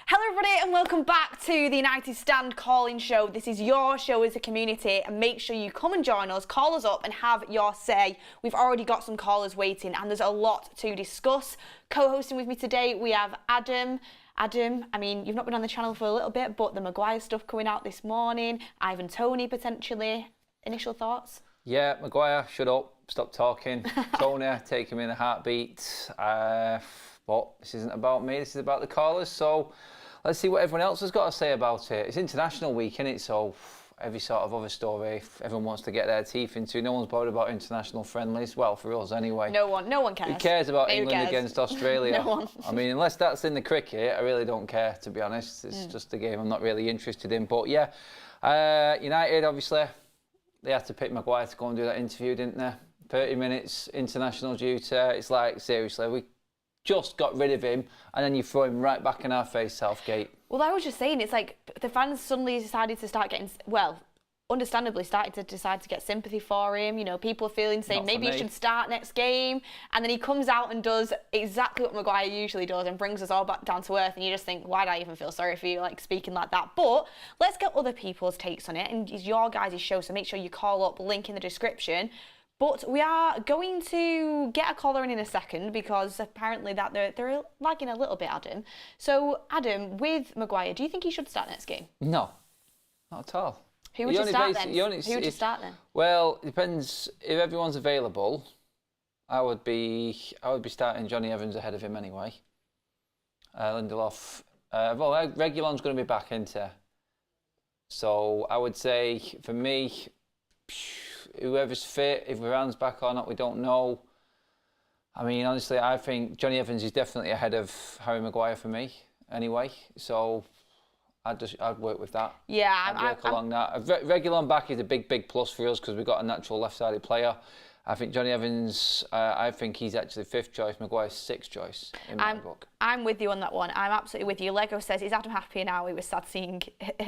Hello everybody and welcome back to the United Stand calling show. This is your show as a community and make sure you come and join us, call us up and have your say. We've already got some callers waiting and there's a lot to discuss. Co-hosting with me today we have Adam. Adam, I mean, you've not been on the channel for a little bit, but the Maguire stuff coming out this morning, Ivan Toney potentially. Initial thoughts? Yeah, Maguire, shut up, stop talking. Toney, take him in a heartbeat. But this isn't about me, this is about the callers, so let's see what everyone else has got to say about it. It's International Week, isn't it? So every sort of other story everyone wants to get their teeth into. No one's bothered about international friendlies, well, for us anyway. No one cares. Who cares about England cares? against Australia? No one. I mean, unless that's in the cricket, I really don't care, to be honest. It's just a game I'm not really interested in. But yeah, United, obviously, they had to pick Maguire to go and do that interview, didn't they? 30 minutes, international duty. It's like, seriously, we just got rid of him and then you throw him right back in our face, Southgate. Well, I was just saying, it's like the fans suddenly decided to start getting, well, understandably started to decide to get sympathy for him. You know, people feeling saying maybe he should start next game. And then he comes out and does exactly what Maguire usually does and brings us all back down to earth. And you just think, why do I even feel sorry for you, like speaking like that? But let's get other people's takes on it. And it's your guys' show, so make sure you call up, link in the description. But we are going to get a caller in a second because apparently that they're lagging a little bit, Adam. So, Adam, with Maguire, do you think he should start next game? No, not at all. Who would you start then? Who would you start then? Well, it depends. If everyone's available, I would be starting Johnny Evans ahead of him anyway. Lindelof. Well, Reguilon's going to be back, isn't he? So I would say for me, whoever's fit, if Varane's back or not, we don't know. I mean, honestly, I think Johnny Evans is definitely ahead of Harry Maguire for me, anyway. So I'd work with that. Yeah, I'd work along that. Reguilon back is a big plus for us because we've got a natural left-sided player. I think Johnny Evans, I think he's actually fifth choice, Maguire's sixth choice in my book. I'm with you on that one. I'm absolutely with you. Lego says, is Adam happy now? He was sad seeing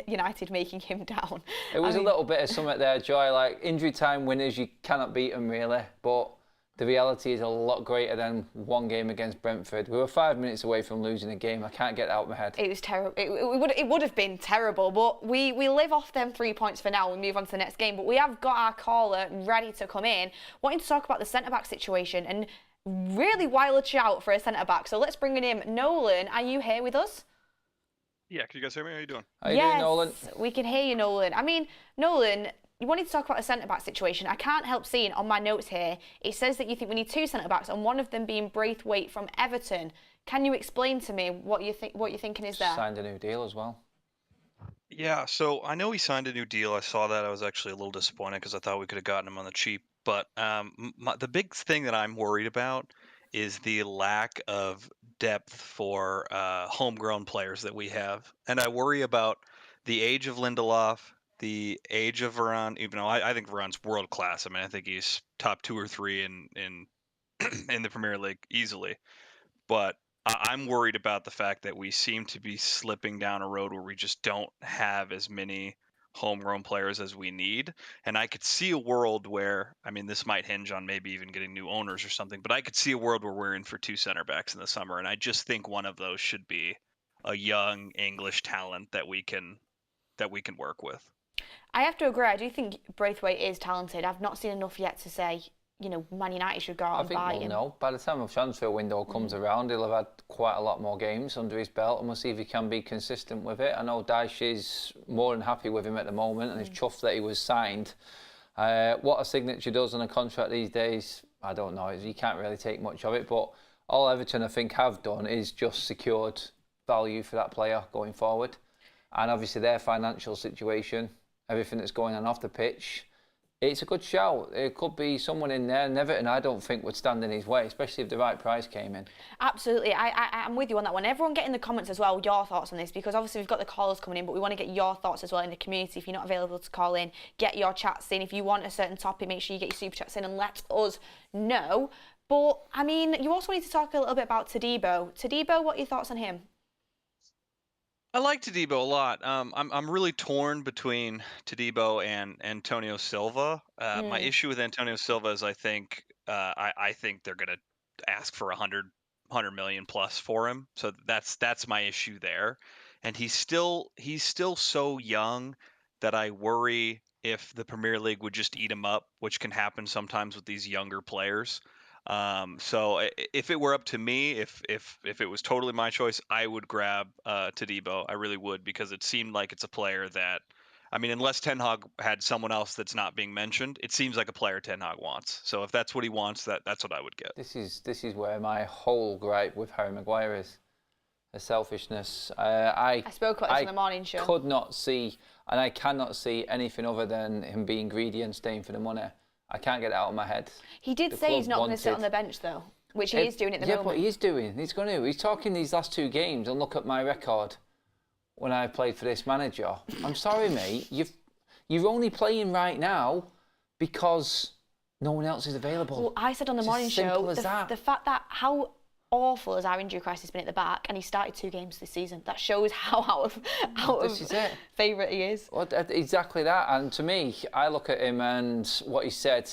United making him down. It was a little bit of something there, Joy. Like, injury time winners, you cannot beat them, really. But the reality is a lot greater than one game against Brentford. We were 5 minutes away from losing a game. I can't get it out of my head. It was terrible. It would have been terrible, but we live off them 3 points for now. We move on to the next game, but we have got our caller ready to come in, wanting to talk about the centre-back situation and really wild shout for a centre-back. So let's bring in him. Nolan, are you here with us? Yeah, can you guys hear me? How are you doing? How you doing, Nolan? We can hear you, Nolan. I mean, Nolan, you wanted to talk about a centre-back situation. I can't help seeing on my notes here, it says that you think we need two centre-backs and one of them being Braithwaite from Everton. Can you explain to me what you're thinking is there? Signed a new deal as well. Yeah, so I know he signed a new deal. I saw that. I was actually a little disappointed because I thought we could have gotten him on the cheap. But the big thing that I'm worried about is the lack of depth for homegrown players that we have. And I worry about the age of Lindelof, the age of Varane, even though I think Varane's world class. I mean, I think he's top 2 or 3 in the Premier League easily. But I'm worried about the fact that we seem to be slipping down a road where we just don't have as many homegrown players as we need. And I could see a world where, I mean, this might hinge on maybe even getting new owners or something, but I could see a world where we're in for 2 center backs in the summer. And I just think one of those should be a young English talent that we can work with. I have to agree. I do think Braithwaite is talented. I've not seen enough yet to say, you know, Man United should go out and buy him. I think we'll know. By the time the transfer window comes around, he'll have had quite a lot more games under his belt, and we'll see if he can be consistent with it. I know Dyche is more than happy with him at the moment, and he's chuffed that he was signed. What a signature does on a contract these days, I don't know. You can't really take much of it, but all Everton, I think, have done is just secured value for that player going forward. And obviously their financial situation, everything that's going on off the pitch, it's a good shout. It could be someone in there, and Everton I don't think would stand in his way, especially if the right price came in. Absolutely. I'm with you on that one. Everyone get in the comments as well your thoughts on this, because obviously we've got the callers coming in, but we want to get your thoughts as well in the community. If you're not available to call in, get your chats in. If you want a certain topic, make sure you get your super chats in and let us know. But, I mean, you also need to talk a little bit about Todibo. Todibo, what are your thoughts on him? I like Todibo a lot. I'm really torn between Todibo and Antonio Silva. My issue with Antonio Silva is I think they're gonna ask for 100 million plus for him. So that's my issue there. and he's still so young that I worry if the Premier League would just eat him up, which can happen sometimes with these younger players. If it were up to me, if it was totally my choice, I would grab Todibo. I really would, because it seemed like it's a player that, I mean, unless Ten Hag had someone else that's not being mentioned, it seems like a player Ten Hag wants. So if that's what he wants, that's what I would get. This is where my whole gripe with Harry Maguire is. The selfishness. I spoke about this on the morning show. I could not see, and I cannot see anything other than him being greedy and staying for the money. I can't get it out of my head. He did say he's not going to sit on the bench, though, which he is doing at the moment. Yeah, but he is doing. He's going to. He's talking these last 2 games, and look at my record when I played for this manager. I'm sorry, mate. You're only playing right now because no one else is available. Well, I said on the morning show, the fact that how awful has our injury crisis been at the back, and he started 2 games this season. That shows how out of favourite he is. Well, exactly that. And to me, I look at him and what he said.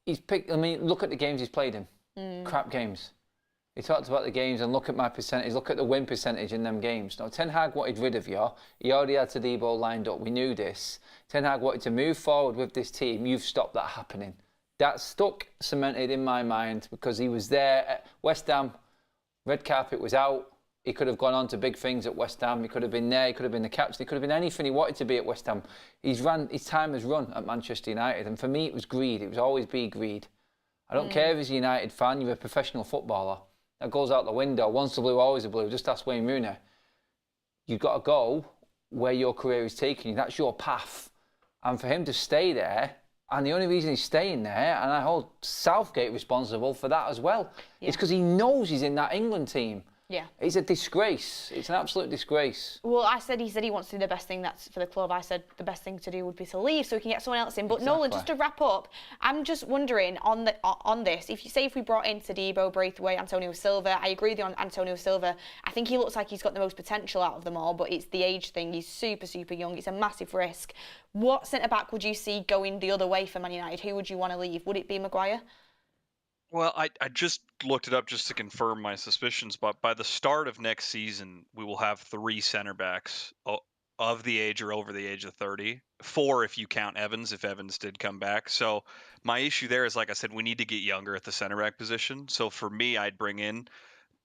He's picked. I mean, look at the games he's played in. Crap games. He talked about the games and look at my percentage. Look at the win percentage in them games. Now, Ten Hag wanted rid of you. He already had Todibo lined up. We knew this. Ten Hag wanted to move forward with this team. You've stopped that happening. That stuck, cemented in my mind, because he was there at West Ham. Red carpet was out. He could have gone on to big things at West Ham. He could have been there. He could have been the captain. He could have been anything he wanted to be at West Ham. His time has run at Manchester United. And for me, it was greed. It was always be greed. I don't care if he's a United fan. You're a professional footballer. That goes out the window. Once the blue, always the blue. Just ask Wayne Rooney. You've got to go where your career is taking you. That's your path. And for him to stay there, and the only reason he's staying there, and I hold Southgate responsible for that as well, is because he knows he's in that England team. Yeah. It's a disgrace. It's an absolute disgrace. Well, he said he wants to do the best thing that's for the club. I said the best thing to do would be to leave so we can get someone else in. But Exactly. Nolan, just to wrap up, I'm just wondering on this, if we brought in Todibo, Braithwaite, Antonio Silva, I agree with you on Antonio Silva. I think he looks like he's got the most potential out of them all, but it's the age thing. He's super, super young. It's a massive risk. What centre-back would you see going the other way for Man United? Who would you want to leave? Would it be Maguire? Well, I just looked it up just to confirm my suspicions, but by the start of next season, we will have 3 center backs of the age or over the age of 30. 4 if you count Evans, if Evans did come back. So my issue there is, like I said, we need to get younger at the center back position. So for me, I'd bring in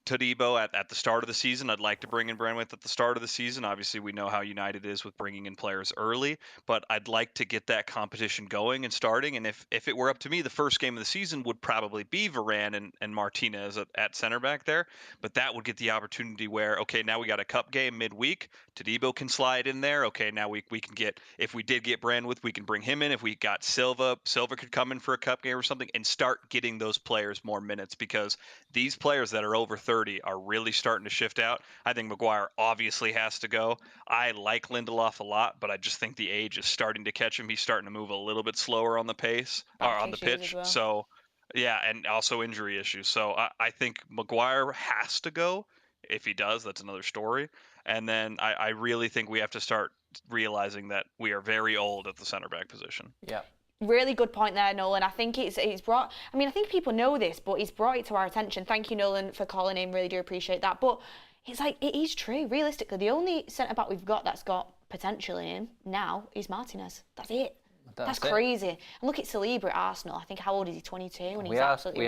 Todibo at the start of the season. I'd like to bring in Brandwith at the start of the season. Obviously, we know how United is with bringing in players early, but I'd like to get that competition going and starting. And if it were up to me, the first game of the season would probably be Varane and Martinez at center back there. But that would get the opportunity where, okay, now we got a cup game midweek. Todibo can slide in there. Okay, now we can get, if we did get Brandwith, we can bring him in. If we got Silva could come in for a cup game or something and start getting those players more minutes, because these players that are over 30 are really starting to shift out. I think Maguire obviously has to go. I like Lindelof a lot, but I just think the age is starting to catch him. He's starting to move a little bit slower on the pace or on the pitch. Well. So, yeah, and also injury issues. So I think Maguire has to go. If he does, that's another story. And then I really think we have to start realizing that we are very old at the center back position. Yeah. Really good point there, Nolan. I think he's brought, I mean, I think people know this, but he's brought it to our attention. Thank you, Nolan, for calling in. Really do appreciate that. But it's like, it is true. Realistically, the only centre-back we've got that's got potential in him now is Martinez. That's it. That's crazy. And look at Saliba at Arsenal. I think, how old is he? 22? And we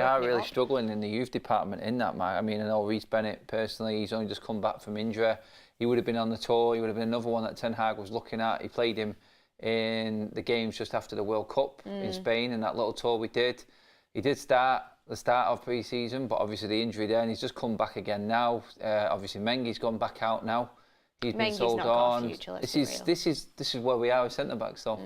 are really struggling in the youth department in that, Mike. I mean, I know Reece Bennett, personally, he's only just come back from injury. He would have been on the tour. He would have been another one that Ten Hag was looking at. He played him in the games just after the World Cup in Spain, and that little tour we did. He did start the start of pre-season, but obviously the injury there, and he's just come back again now. Obviously Mengi's gone back out now. He's been sold on. This is where we are with centre backs though.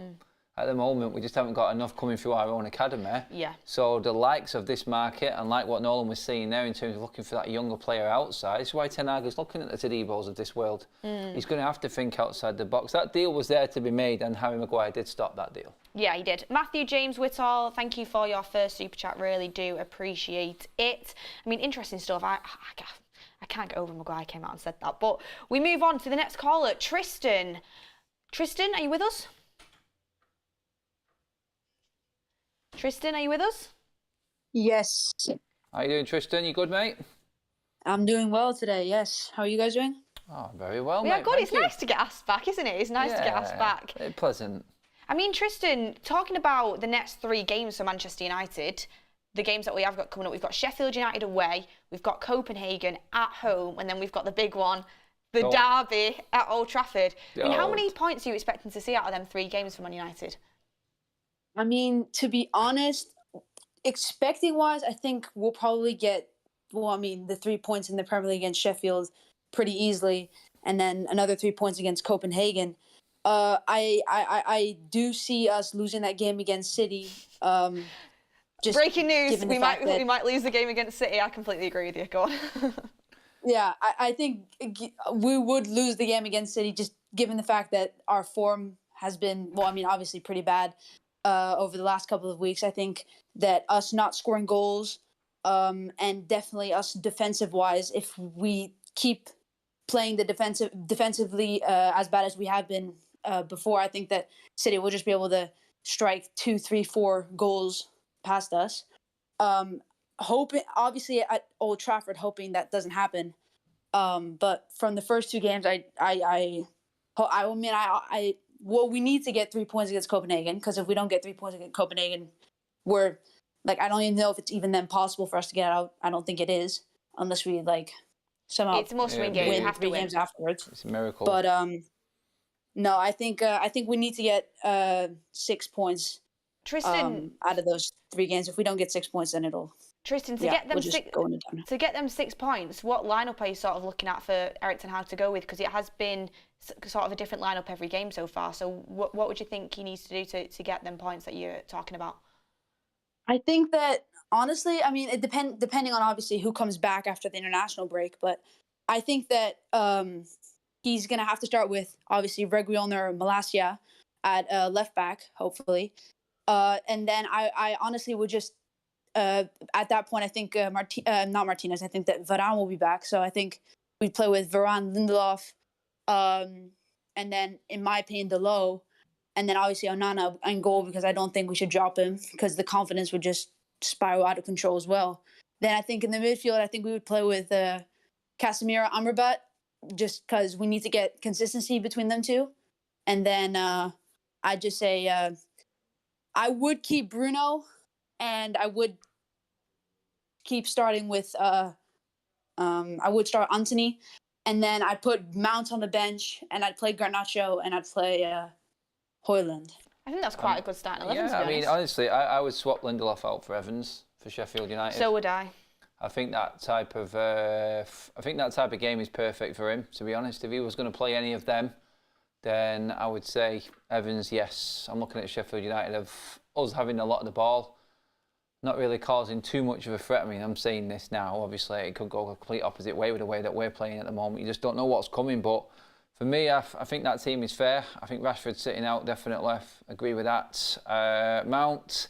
At the moment, we just haven't got enough coming through our own academy. Yeah. So the likes of this market, and like what Nolan was saying there in terms of looking for that younger player outside, this is why Ten Hag is looking at the Todibos of this world. He's going to have to think outside the box. That deal was there to be made, and Harry Maguire did stop that deal. Yeah, he did. Matthew James Whittall, thank you for your first super chat. Really do appreciate it. I mean, interesting stuff. I can't get over Maguire came out and said that. But we move on to the next caller, Tristan. Tristan, are you with us? Tristan, are you with us? Yes. How you doing, Tristan? You good, mate? I'm doing well today, yes. How are you guys doing? Oh, very well, Yeah, mate. good. Thank It's you. nice to get asked back, isn't it? It's nice to get asked back. Pleasant. I mean, Tristan, talking about the next 3 games for Manchester United, the games that we have got coming up, we've got Sheffield United away, we've got Copenhagen at home, and then we've got the big one, the derby at Old Trafford. I mean, how many points are you expecting to see out of them 3 games for Man United? I mean, to be honest, expecting-wise, I think we'll probably get, the 3 points in the Premier League against Sheffield pretty easily, and then another 3 points against Copenhagen. I do see us losing that game against City. Just breaking news: we might lose the game against City. I completely agree with you. Go on. Yeah, I think we would lose the game against City, just given the fact that our form has been, obviously pretty bad over the last couple of weeks. I think that us not scoring goals, and definitely us defensive-wise, if we keep playing the defensively as bad as we have been before, I think that City will just be able to strike 2, 3, 4 goals past us. Hoping, obviously, at Old Trafford, hoping that doesn't happen. But from the first 2 games, we need to get 3 points against Copenhagen, because if we don't get 3 points against Copenhagen, we're I don't even know if it's even then possible for us to get out. I don't think it is, unless we somehow it's a must-win game. win You have 3 to win. games afterwards. It's a miracle. But no, I think we need to get 6 points. Tristan, out of those 3 games. If we don't get 6 points, then it'll. Tristan, get them 6 points, what lineup are you sort of looking at for Erik ten Hag to go with? Because it has been sort of a different lineup every game so far. So what would you think he needs to do to get them points that you're talking about? I think that, honestly, it depending on obviously who comes back after the international break, but I think that he's going to have to start with obviously Reguilon or Malacia at left back, hopefully. And then I honestly would just, at that point, I think not Martinez, I think that Varane will be back. So I think we'd play with Varane, Lindelof, and then, in my opinion, Delo, and then obviously Onana in goal, because I don't think we should drop him, because the confidence would just spiral out of control as well. Then I think in the midfield, I think we would play with Casemiro, Amrabat, just because we need to get consistency between them two. And then I'd just say I would keep Bruno, and I would keep starting with I would start Antony, and then I'd put Mount on the bench, and I'd play Garnacho, and I'd play Højlund. I think that's quite a good starting 11. Yeah, honestly, I would swap Lindelof out for Evans for Sheffield United. So would I. I think that type of game is perfect for him. To be honest, if he was going to play any of them, then I would say Evans. Yes, I'm looking at Sheffield United of us having a lot of the ball, not really causing too much of a threat. I mean, I'm saying this now. Obviously, it could go a complete opposite way with the way that we're playing at the moment. You just don't know what's coming. But for me, I think that team is fair. I think Rashford's sitting out, definitely. Agree with that. Mount,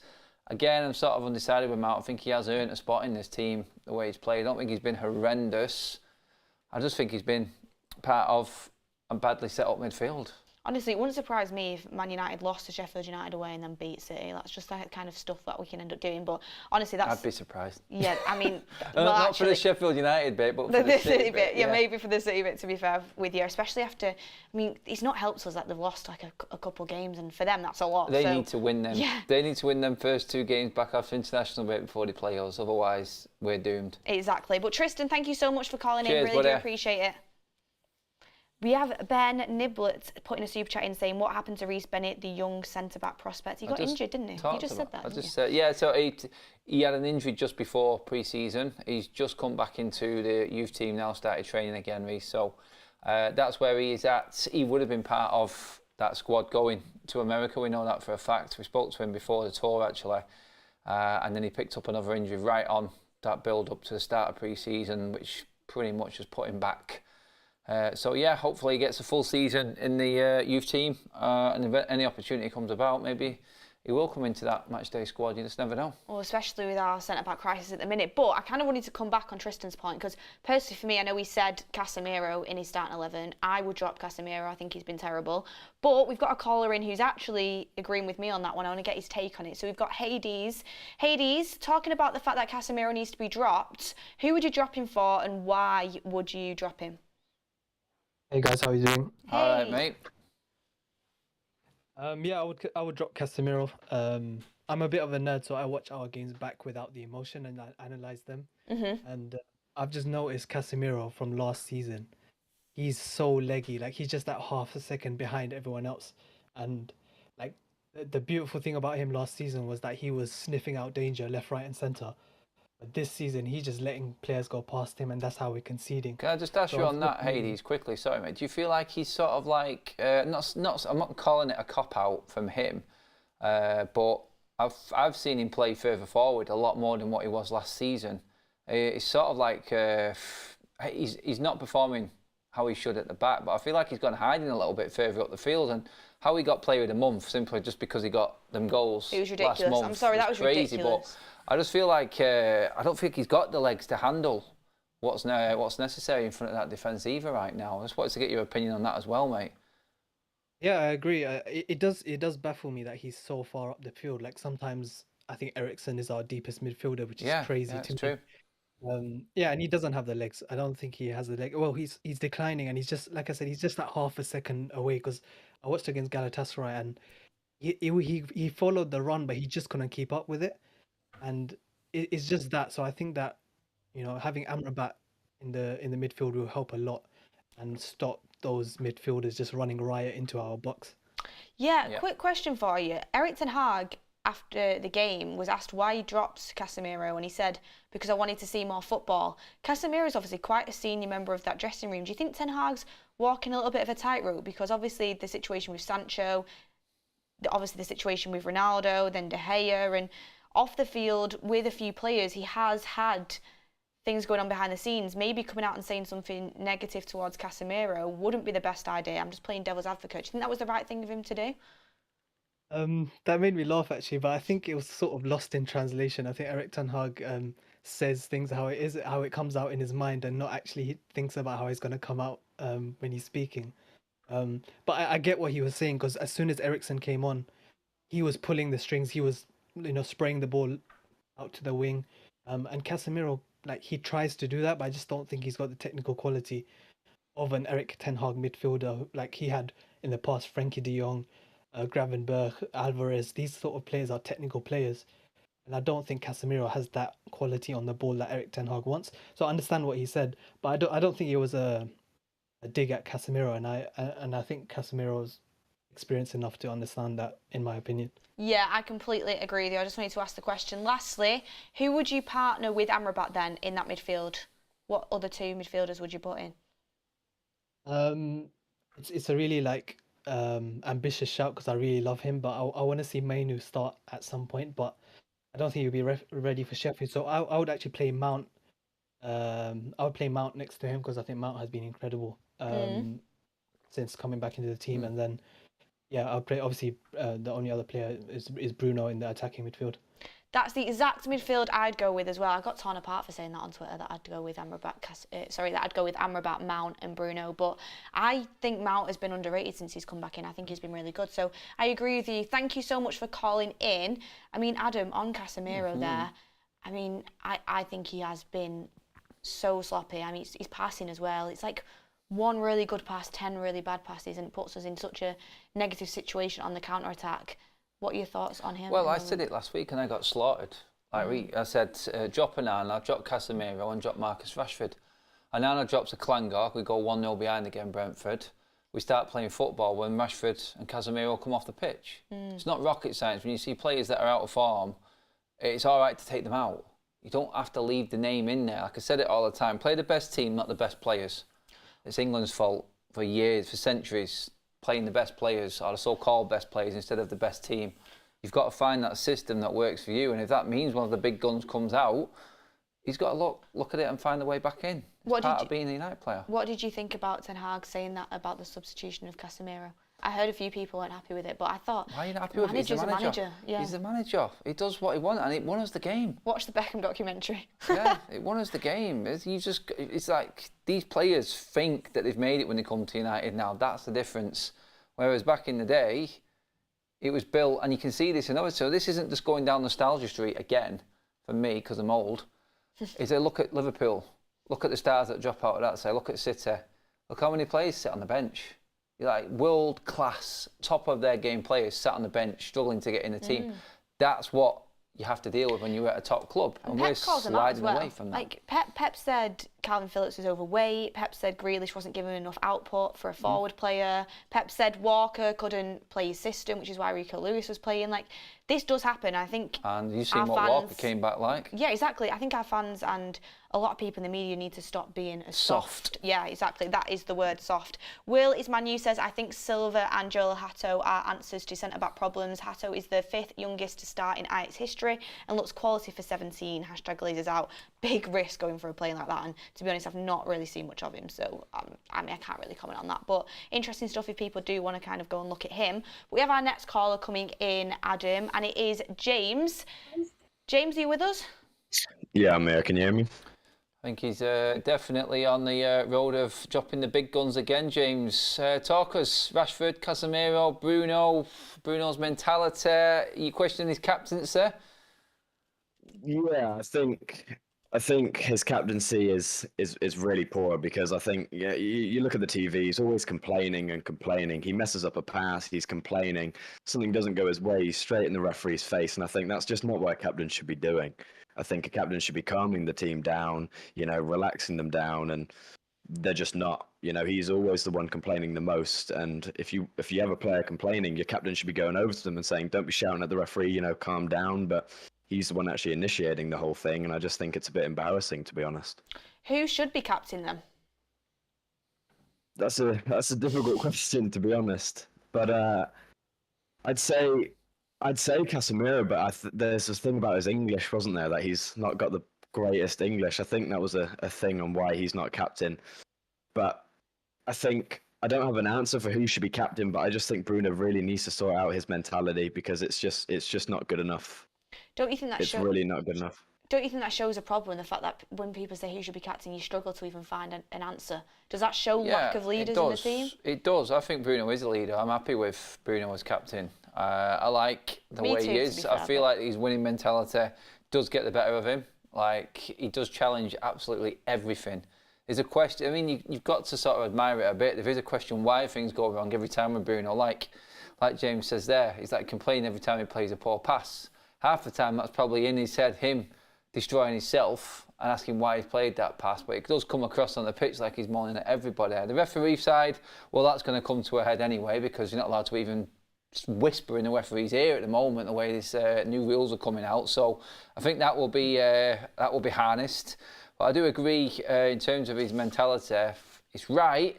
again, I'm sort of undecided with Mount. I think he has earned a spot in this team, the way he's played. I don't think he's been horrendous. I just think he's been part of a badly set up midfield. Honestly, it wouldn't surprise me if Man United lost to Sheffield United away and then beat City. That's just the kind of stuff that we can end up doing. But honestly, that's... I'd be surprised. Yeah, I mean... not actually, for the Sheffield United bit, but for the City bit. Yeah, maybe for the City bit, to be fair with you. Especially after... I mean, it's not helped us that they've lost like a couple of games, and for them, that's a lot. They need to win them. Yeah. They need to win them first 2 games back after international break before they play us. Otherwise, we're doomed. Exactly. But Tristan, thank you so much for calling Cheers, in. Really buddy. do appreciate it. We have Ben Niblett putting a super chat in saying, what happened to Reece Bennett, the young centre-back prospect? He got injured, didn't he? You just said that, didn't you? said, yeah, so he had an injury just before pre-season. He's just come back into the youth team now, started training again, Reece. So that's where he is at. He would have been part of that squad going to America. We know that for a fact. We spoke to him before the tour, actually. And then he picked up another injury right on that build-up to the start of pre-season, which pretty much has put him back. So yeah, hopefully he gets a full season in the youth team, and if any opportunity comes about, maybe he will come into that matchday squad. You just never know. Well, especially with our centre-back crisis at the minute. But I kind of wanted to come back on Tristan's point, because personally for me, I know he said Casemiro in his starting 11. I would drop Casemiro. I think he's been terrible. But we've got a caller in who's actually agreeing with me on that one. I want to get his take on it. So we've got Hades. Hades, talking about the fact that Casemiro needs to be dropped. Who would you drop him for, and why would you drop him? Hey guys, how are you doing? All right, Hey. mate. Yeah, I would drop Casemiro. I'm a bit of a nerd, so I watch our games back without the emotion and I analyze them. And I've just noticed Casemiro from last season. He's so leggy, like he's just that half a second behind everyone else. And like the beautiful thing about him last season was that he was sniffing out danger left, right, and center. But this season, he's just letting players go past him, and that's how we're conceding. Can I just ask So you on that, unfortunately, Hades, quickly? Sorry, mate. Do you feel like he's sort of like not? I'm not calling it a cop out from him, but I've seen him play further forward a lot more than what he was last season. It's sort of like he's not performing how he should at the back, but I feel like he's gone hiding a little bit further up the field. And how he got Player of the Month simply just because he got them goals. It was last ridiculous. month I'm sorry, that was crazy, ridiculous. But I just feel like I don't think he's got the legs to handle what's necessary in front of that defence either right now. I just wanted to get your opinion on that as well, mate. yeah, I agree. It does baffle me that he's so far up the field. Like sometimes I think Ericsson is our deepest midfielder, which is crazy yeah, to it's me. true. Yeah, and he doesn't have the legs. I don't think he has the leg. Well, he's declining, and he's just like I said, he's just that half a second away. Because I watched against Galatasaray, and he followed the run, but he just couldn't keep up with it, and it's just that. So I think that having Amrabat in the midfield will help a lot and stop those midfielders just running riot into our box. Yeah, Yeah. quick question for you. Eric Ten Hag, after the game, was asked why he dropped Casemiro, and he said, because I wanted to see more football. Casemiro is obviously quite a senior member of that dressing room. Do you think Ten Hag's walking a little bit of a tightrope? Because obviously the situation with Sancho, obviously the situation with Ronaldo, then De Gea, and off the field with a few players, he has had things going on behind the scenes. Maybe coming out and saying something negative towards Casemiro wouldn't be the best idea. I'm just playing devil's advocate. Do you think that was the right thing of him to do? That made me laugh actually, but I think it was sort of lost in translation. I think Eric Ten Hag says things how it is, how it comes out in his mind, and not actually thinks about how it's going to come out when he's speaking. But I get what he was saying because as soon as Ericsson came on, he was pulling the strings. He was, spraying the ball out to the wing. And Casemiro, like he tries to do that, but I just don't think he's got the technical quality of an Eric Ten Hag midfielder like he had in the past. Frankie De Jong, Gravenberch, Alvarez. These sort of players are technical players, and I don't think Casemiro has that quality on the ball that Eric Ten Hag wants. So I understand what he said, but I don't think it was a dig at Casemiro, and I think Casemiro's experienced enough to understand that, in my opinion. Yeah, I completely agree with you. I just wanted to ask the question. Lastly, who would you partner with Amrabat then in that midfield? What other two midfielders would you put in? It's a really ambitious shout because I really love him, but I want to see Mainu start at some point, but I don't think he'll be ready for Sheffield. So I would actually play Mount. I would play Mount next to him because I think Mount has been incredible since coming back into the team, and then I'll play. Obviously, the only other player is Bruno in the attacking midfield. That's the exact midfield I'd go with as well. I got torn apart for saying that on Twitter, that I'd go with Amrabat, Mount and Bruno. But I think Mount has been underrated since he's come back in. I think he's been really good. So I agree with you. Thank you so much for calling in. I mean, Adam, on Casemiro there, I mean, I think he has been so sloppy. I mean, he's passing as well. It's like one really good pass, 10 really bad passes, and it puts us in such a negative situation on the counter-attack. What are your thoughts on him? Well, I said it last week and I got slaughtered. I said, drop Onana, drop Casemiro and drop Marcus Rashford. Onana drops a clanger, we go 1-0 behind again, Brentford. We start playing football when Rashford and Casemiro come off the pitch. It's not rocket science. When you see players that are out of form, it's all right to take them out. You don't have to leave the name in there. Like I said it all the time, play the best team, not the best players. It's England's fault for years, for centuries, playing the best players or the so-called best players instead of the best team. You've got to find that system that works for you, and if that means one of the big guns comes out, he's got to look at it and find a way back in. It's part of being a United player. What did you think about Ten Hag saying that about the substitution of Casemiro? I heard a few people weren't happy with it, but I thought, why are you not happy with it? He's the manager. Yeah. He's the manager. He does what he wants, and it won us the game. Watch the Beckham documentary. Yeah, it won us the game. It's like these players think that they've made it when they come to United now. That's the difference. Whereas back in the day, it was built, and you can see this in others. So this isn't just going down nostalgia street again for me because I'm old. Is a look at Liverpool, look at the stars that drop out of that. Say, look at City, Look how many players sit on the bench. You're like world-class, top of their game players sat on the bench, struggling to get in the team. That's what you have to deal with when you're at a top club. And we're sliding away from that. Like Pep said Calvin Phillips was overweight. Pep said Grealish wasn't giving enough output for a forward player. Pep said Walker couldn't play his system, which is why Rico Lewis was playing. Like, this does happen. I think. And you've seen what Walker came back like. Yeah, exactly. I think our fans and a lot of people in the media need to stop being as soft. Yeah, exactly. That is the word, soft. Will is Manu says, I think Silva and Joel Hatto are answers to centre-back problems. Hatto is the 5th youngest to start in Ajax history and looks quality for 17. #Glazers out. Big risk going for a player like that. And to be honest, I've not really seen much of him. So, I mean, I can't really comment on that. But interesting stuff if people do want to kind of go and look at him. But we have our next caller coming in, Adam, and it is James. James, are you with us? Yeah, I'm here. Can you hear me? I think he's definitely on the road of dropping the big guns again, James. Talk us, Rashford, Casemiro, Bruno's mentality. Are you questioning his captaincy? Yeah, I think his captaincy is really poor because I think you look at the TV, he's always complaining and complaining. He messes up a pass, he's complaining. Something doesn't go his way, he's straight in the referee's face, and I think that's just not what a captain should be doing. I think a captain should be calming the team down, relaxing them down, and they're just not. He's always the one complaining the most. And if you have a player complaining, your captain should be going over to them and saying, "Don't be shouting at the referee, calm down." But he's the one actually initiating the whole thing, and I just think it's a bit embarrassing, to be honest. Who should be captain them? That's a difficult question, to be honest. But I'd say Casemiro, but there's this thing about his English, wasn't there, that he's not got the greatest English. I think that was a thing on why he's not captain. But I don't have an answer for who should be captain, but I just think Bruno really needs to sort out his mentality because it's just not good enough. Don't you think that it's really not good enough? Don't you think that shows a problem, the fact that when people say who should be captain, you struggle to even find an answer? Does that show lack of leaders in the team? It does. I think Bruno is a leader. I'm happy with Bruno as captain. I like the way he is. I feel like his winning mentality does get the better of him. Like, he does challenge absolutely everything. There's a question, I mean, you've got to sort of admire it a bit. There is a question why things go wrong every time with Bruno. Like James says there, he's like complaining every time he plays a poor pass. Half the time that's probably in his head, him destroying himself and asking why he's played that pass, but it does come across on the pitch like he's moaning at everybody. The referee side, well, that's going to come to a head anyway because you're not allowed to even whisper in the referee's ear at the moment, the way these new rules are coming out. So I think that will be harnessed. But I do agree in terms of his mentality. It's right,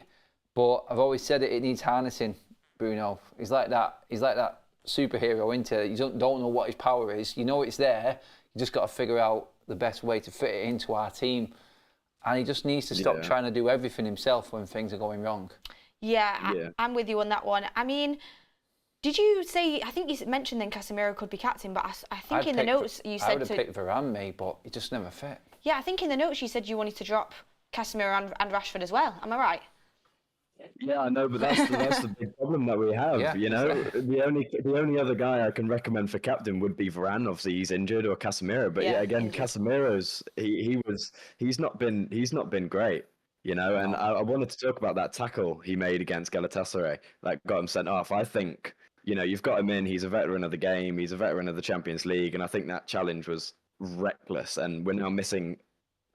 but I've always said it needs harnessing. Bruno, he's like that superhero, isn't he? You don't know what his power is. You know it's there. You just got to figure out the best way to fit it into our team. And he just needs to stop trying to do everything himself when things are going wrong. Yeah, I'm with you on that one. I mean, did you say, I think you mentioned then Casemiro could be captain, but I think in the notes you said I would have picked Varane, but he just never fit. Yeah, I think in the notes you said you wanted to drop Casemiro and Rashford as well. Am I right? Yeah, I know, but that's the big problem that we have. Yeah, the only other guy I can recommend for captain would be Varane. Obviously, he's injured, or Casemiro. But again, Casemiro's he's not been great. And I wanted to talk about that tackle he made against Galatasaray that got him sent off. I think you've got him in. He's a veteran of the game. He's a veteran of the Champions League, and I think that challenge was reckless. And we're now missing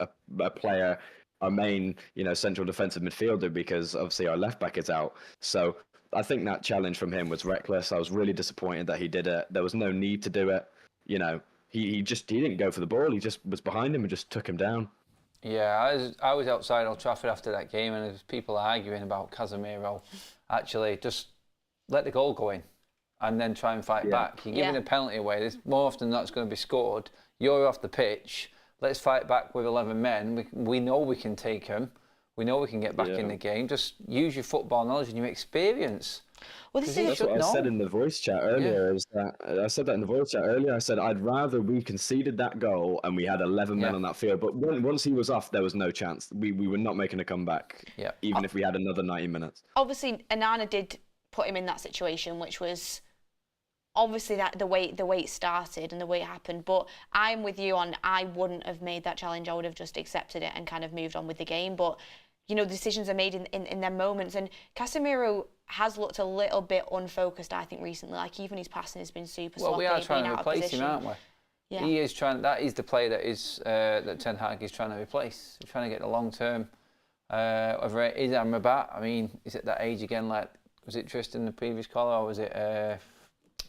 a player, our main, central defensive midfielder, because obviously our left back is out. So I think that challenge from him was reckless. I was really disappointed that he did it. There was no need to do it. He didn't go for the ball. He just was behind him and just took him down. Yeah, I was outside Old Trafford after that game, and there was people arguing about Casemiro. Actually, just let the goal go in and then try and fight back. You're giving a penalty away. There's more often than not it's going to be scored. You're off the pitch. Let's fight back with 11 men. We know we can take them. We know we can get back in the game. Just use your football knowledge and your experience. Well, that's what I said in the voice chat earlier. I said that in the voice chat earlier. I said I'd rather we conceded that goal and we had 11 men on that field. But once he was off, there was no chance. We were not making a comeback, even if we had another 90 minutes. Obviously, Onana did put him in that situation, which was obviously that the way it started and the way it happened. But I'm with you on, I wouldn't have made that challenge. I would have just accepted it and kind of moved on with the game. But you know, decisions are made in their moments. And Casemiro has looked a little bit unfocused, I think, recently. Like, even his passing has been super sloppy. Well, we are trying being to out of replace him, position. aren't we? Yeah. He is trying. That is the player that is that Ten Hag is trying to replace. He's trying to get the long term. Whether it is Amrabat, I mean, is it that age again? Like, was it Tristan the previous caller, or was it?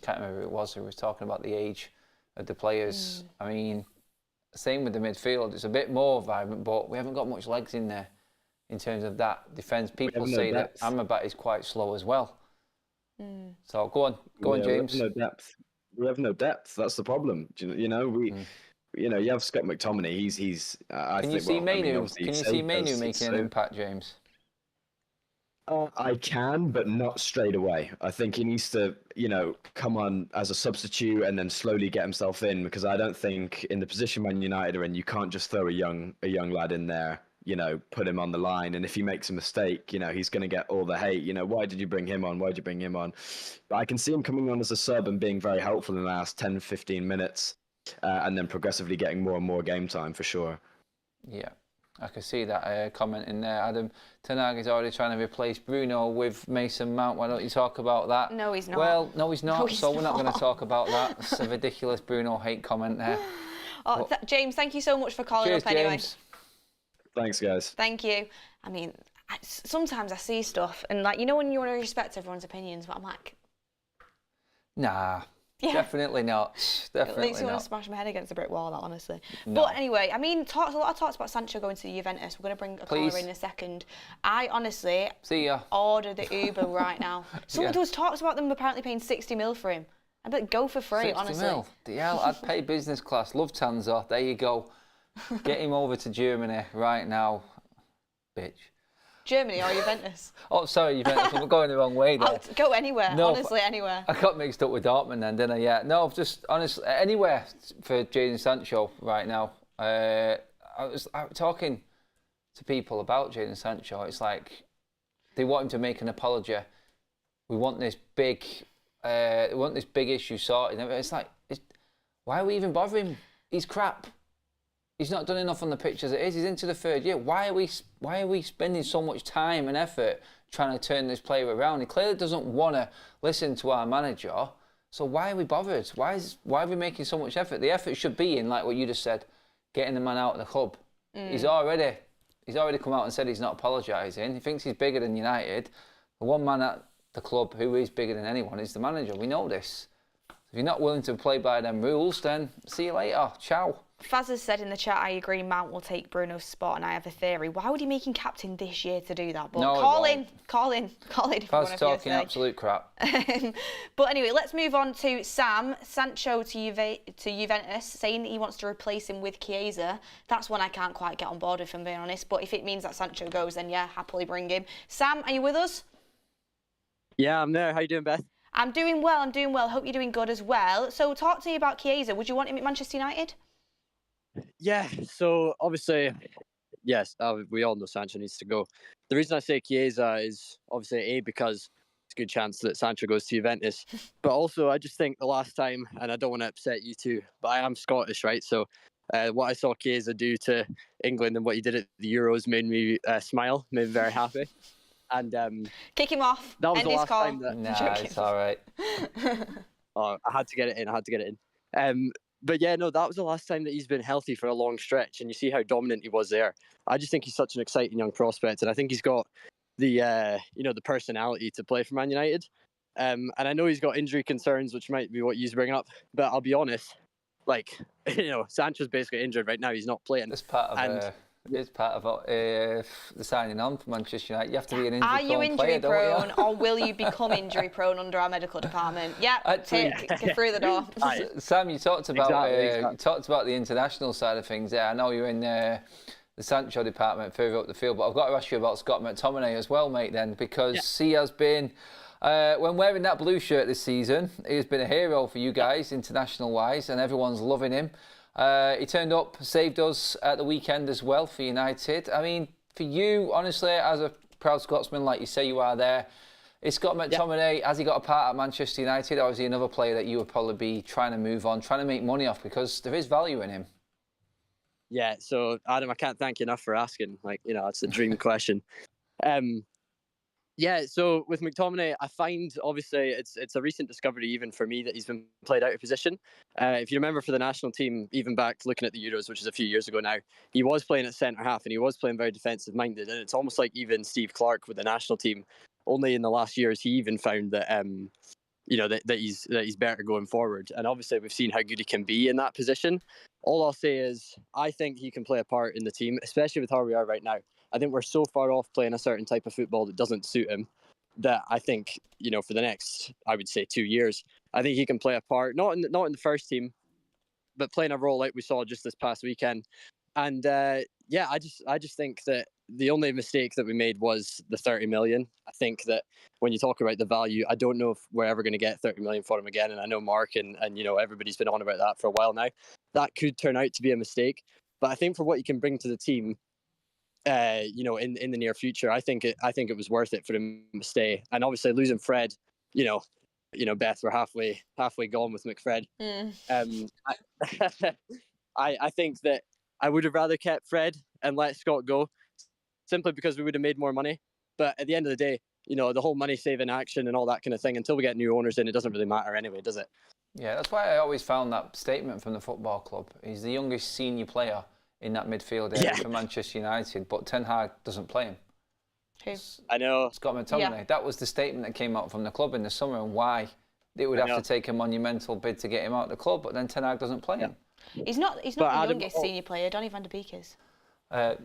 Can't remember who it was who was talking about the age of the players. I mean, same with the midfield. It's a bit more vibrant, but we haven't got much legs in there in terms of that defence. People say that Amrabat is quite slow as well. So go on, James. We have no depth. We have no depth. That's the problem. You know, you know, you have Scott McTominay. He's. Can you see Mainu making an impact, James? I can, but not straight away. I think he needs to, you know, come on as a substitute and then slowly get himself in, because I don't think in the position Man United are in, you can't just throw a young lad in there, you know, put him on the line, and if he makes a mistake, you know, he's going to get all the hate. You know, why did you bring him on? Why did you bring him on? But I can see him coming on as a sub and being very helpful in the last 10, 15 minutes, and then progressively getting more and more game time for sure. Yeah. I can see that comment in there. Adam, Ten Hag is already trying to replace Bruno with Mason Mount. Why don't you talk about that? No, he's not. Well, no, he's not. No, he's We're not going to talk about that. It's a ridiculous Bruno hate comment there. Oh, James, thank you so much for calling Cheers, up anyway. James. Thanks, guys. Thank you. I mean, sometimes I see stuff and, like, you know when you want to respect everyone's opinions, but I'm like... Nah. Yeah. Definitely not. Definitely It makes me want not. to smash my head against a brick wall, that, honestly. No. But anyway, I mean, a lot of talks about Sancho going to Juventus. We're going to bring a caller in a second. I honestly See ya. order the Uber right now. There was talks about them apparently paying 60 mil for him. I'd be like, go for free, 60 honestly. mil. DL, I'd pay business class. Lufthansa. There you go. Get him over to Germany right now, bitch. Germany or Juventus? Oh, sorry, Juventus. I'm going the wrong way there. I'll go anywhere, No, honestly, anywhere. I got mixed up with Dortmund then, didn't I? Yeah. No, just honestly, anywhere for Jadon Sancho right now. I was talking to people about Jadon Sancho. It's like they want him to make an apology. We want this big issue sorted. It's like, why are we even bothering? He's crap. He's not done enough on the pitch as it is. He's into the third year. Why are we spending so much time and effort trying to turn this player around? He clearly doesn't want to listen to our manager. So why are we bothered? Why are we making so much effort? The effort should be in, like what you just said, getting the man out of the club. He's already come out and said he's not apologising. He thinks he's bigger than United. The one man at the club who is bigger than anyone is the manager. We know this. If you're not willing to play by them rules, then see you later. Ciao. Faz has said in the chat, I agree, Mount will take Bruno's spot, and I have a theory. Why would he make him captain this year to do that? But No, call in if you want Faz to talking absolute crap. But anyway, let's move on to Sam. Sancho to Juventus, saying that he wants to replace him with Chiesa. That's one I can't quite get on board with, if I'm being honest. But if it means that Sancho goes, then yeah, happily bring him. Sam, are you with us? Yeah, I'm there. How you doing, Beth? I'm doing well. Hope you're doing good as well. So talk to me about Chiesa. Would you want him at Manchester United? Yeah, so obviously, yes, we all know Sancho needs to go. The reason I say Chiesa is obviously because it's a good chance that Sancho goes to Juventus, but also I just think the last time, and I don't want to upset you too, but I am Scottish, right? So what I saw Chiesa do to England and what he did at the Euros made me smile, made me very happy. And kick him off. That was End the his last call. time that. Nah, it's all right. Oh, I had to get it in. But yeah, no, that was the last time that he's been healthy for a long stretch, and you see how dominant he was there. I just think he's such an exciting young prospect, and I think he's got the the personality to play for Man United. And I know he's got injury concerns, which might be what you bring up, but I'll be honest, like Sancho's basically injured right now. He's not playing. It's part of the signing on for Manchester United. You have to be an injury-prone player. Are you injury-prone, or will you become injury-prone under our medical department? Yeah, get through the door. Sam, you talked about Exactly. you talked about the international side of things there. I know you're in the Sancho department further up the field, but I've got to ask you about Scott McTominay as well, mate, then, because he has been, when wearing that blue shirt this season, he has been a hero for you guys, international-wise, and everyone's loving him. He turned up, saved us at the weekend as well for United. I mean, for you, honestly, as a proud Scotsman, like you say you are there, is Scott McTominay, has he got a part at Manchester United, or is he another player that you would probably be trying to move on, trying to make money off, because there is value in him? Yeah, so Adam, I can't thank you enough for asking. Like, it's a dream question. Yeah, so with McTominay, I find obviously it's a recent discovery even for me that he's been played out of position. If you remember for the national team, even back looking at the Euros, which is a few years ago now, he was playing at centre half and he was playing very defensive minded. And it's almost like even Steve Clark with the national team, only in the last years he even found that that he's better going forward. And obviously we've seen how good he can be in that position. All I'll say is I think he can play a part in the team, especially with how we are right now. I think we're so far off playing a certain type of football that doesn't suit him that I think, for the next, I would say 2 years, I think he can play a part, not in the first team, but playing a role like we saw just this past weekend. And I just think that the only mistake that we made was the 30 million. I think that when you talk about the value, I don't know if we're ever going to get 30 million for him again. And I know Mark and everybody's been on about that for a while now. That could turn out to be a mistake. But I think for what he can bring to the team, in the near future, I think it was worth it for him to stay. And obviously losing Fred, Beth, we're halfway gone with McFred. I think that I would have rather kept Fred and let Scott go, simply because we would have made more money. But at the end of the day, the whole money saving action and all that kind of thing, until we get new owners in, it doesn't really matter anyway, does it? Yeah, that's why I always found that statement from the football club. He's the youngest senior player in that midfield area for Manchester United, but Ten Hag doesn't play him. Who? I know. Scott McTominay. Yeah. That was the statement that came out from the club in the summer, and why it would have to take a monumental bid to get him out of the club, but then Ten Hag doesn't play him. He's not the youngest senior player. Donny van der Beek is.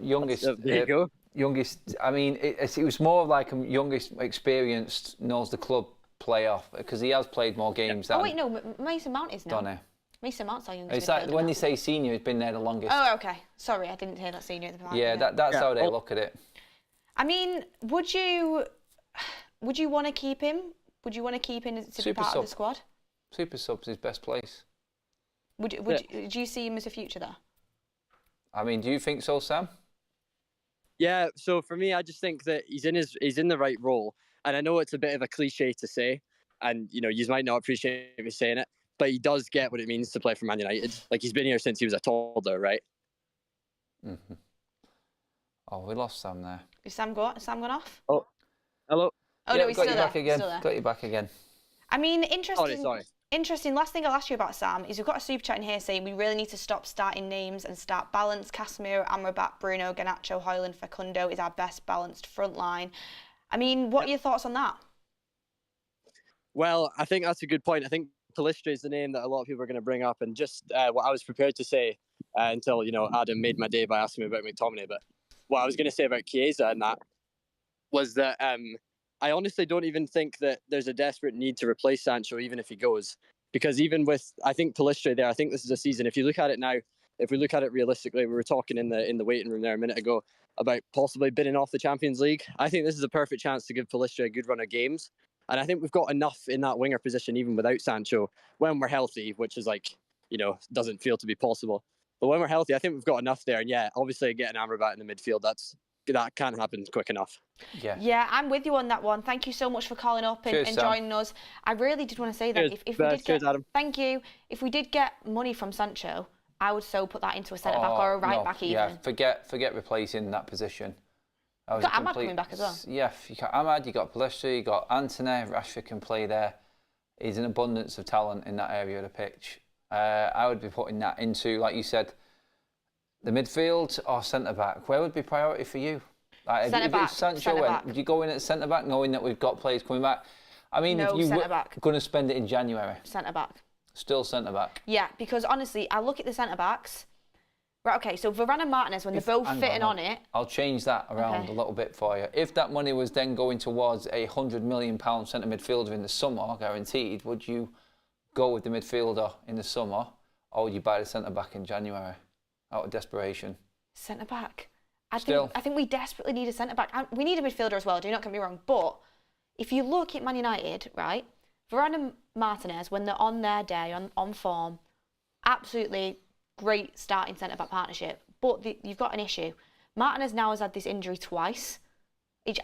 Youngest. There you go. Youngest. I mean, it was more like a youngest, experienced, knows the club player, because he has played more games than. Oh wait, no, Mason Mount is now. Donny. Mason Mount's our youngest. It's like when they say senior, he's been there the longest. Oh, okay. Sorry, I didn't hear that senior at the beginning. Yeah, that's how they look at it. I mean, would you want to keep him? Would you want to keep him to be part of the squad? Super sub's his best place. Do you see him as a future there? I mean, do you think so, Sam? Yeah. So for me, I just think that he's in the right role, and I know it's a bit of a cliche to say, and you might not appreciate me saying it, but he does get what it means to play for Man United. Like, he's been here since he was a toddler, right? Mm-hmm. Oh, we lost Sam there. Is Sam gone off? Oh, hello. Oh yeah, no, he's still there. Again. Still there. Got you back again. I mean, interesting. Sorry. Interesting. Last thing I'll ask you about Sam is we've got a super chat in here saying we really need to stop starting names and start balance. Casemiro, Amrabat, Bruno, Garnacho, Højlund, Facundo is our best balanced front line. I mean, what are your thoughts on that? Well, I think that's a good point. I think Pellistri is the name that a lot of people are going to bring up, and just what I was prepared to say until Adam made my day by asking me about McTominay. But what I was going to say about Chiesa and that was that I honestly don't even think that there's a desperate need to replace Sancho, even if he goes, because even with, I think, Pellistri there, I think this is a season. If you look at it now, if we look at it realistically, we were talking in the waiting room there a minute ago about possibly bidding off the Champions League. I think this is a perfect chance to give Pellistri a good run of games. And I think we've got enough in that winger position, even without Sancho, when we're healthy, which is doesn't feel to be possible. But when we're healthy, I think we've got enough there. And yeah, obviously getting Amrabat in the midfield, that can't happen quick enough. Yeah, I'm with you on that one. Thank you so much for calling up and joining us. I really did want to say that if we did get, Adam. Thank you. If we did get money from Sancho, I would so put that into a centre back or a right back even. Yeah, forget replacing that position. You've got Ahmad coming back as well. Yeah, you got Ahmad, you got Pellistri, you got Antony, Rashford can play there. He's an abundance of talent in that area of the pitch. I would be putting that into, like you said, the midfield or centre back. Where would be priority for you? Like, centre back. Sancho, would you go in at centre back knowing that we've got players coming back? I mean, if you were going to spend it in January. Centre back. Still centre back. Yeah, because honestly, I look at the centre backs. Right, okay, so Varane and Martinez, when they're both fitting on it... I'll change that around a little bit for you. If that money was then going towards a £100 million centre midfielder in the summer, guaranteed, would you go with the midfielder in the summer, or would you buy the centre back in January out of desperation? Centre back? I think we desperately need a centre back. We need a midfielder as well, do not get me wrong. But if you look at Man United, right, Varane and Martinez, when they're on their day, on form, absolutely great starting centre-back partnership, but you've got an issue. Martinez now has had this injury twice.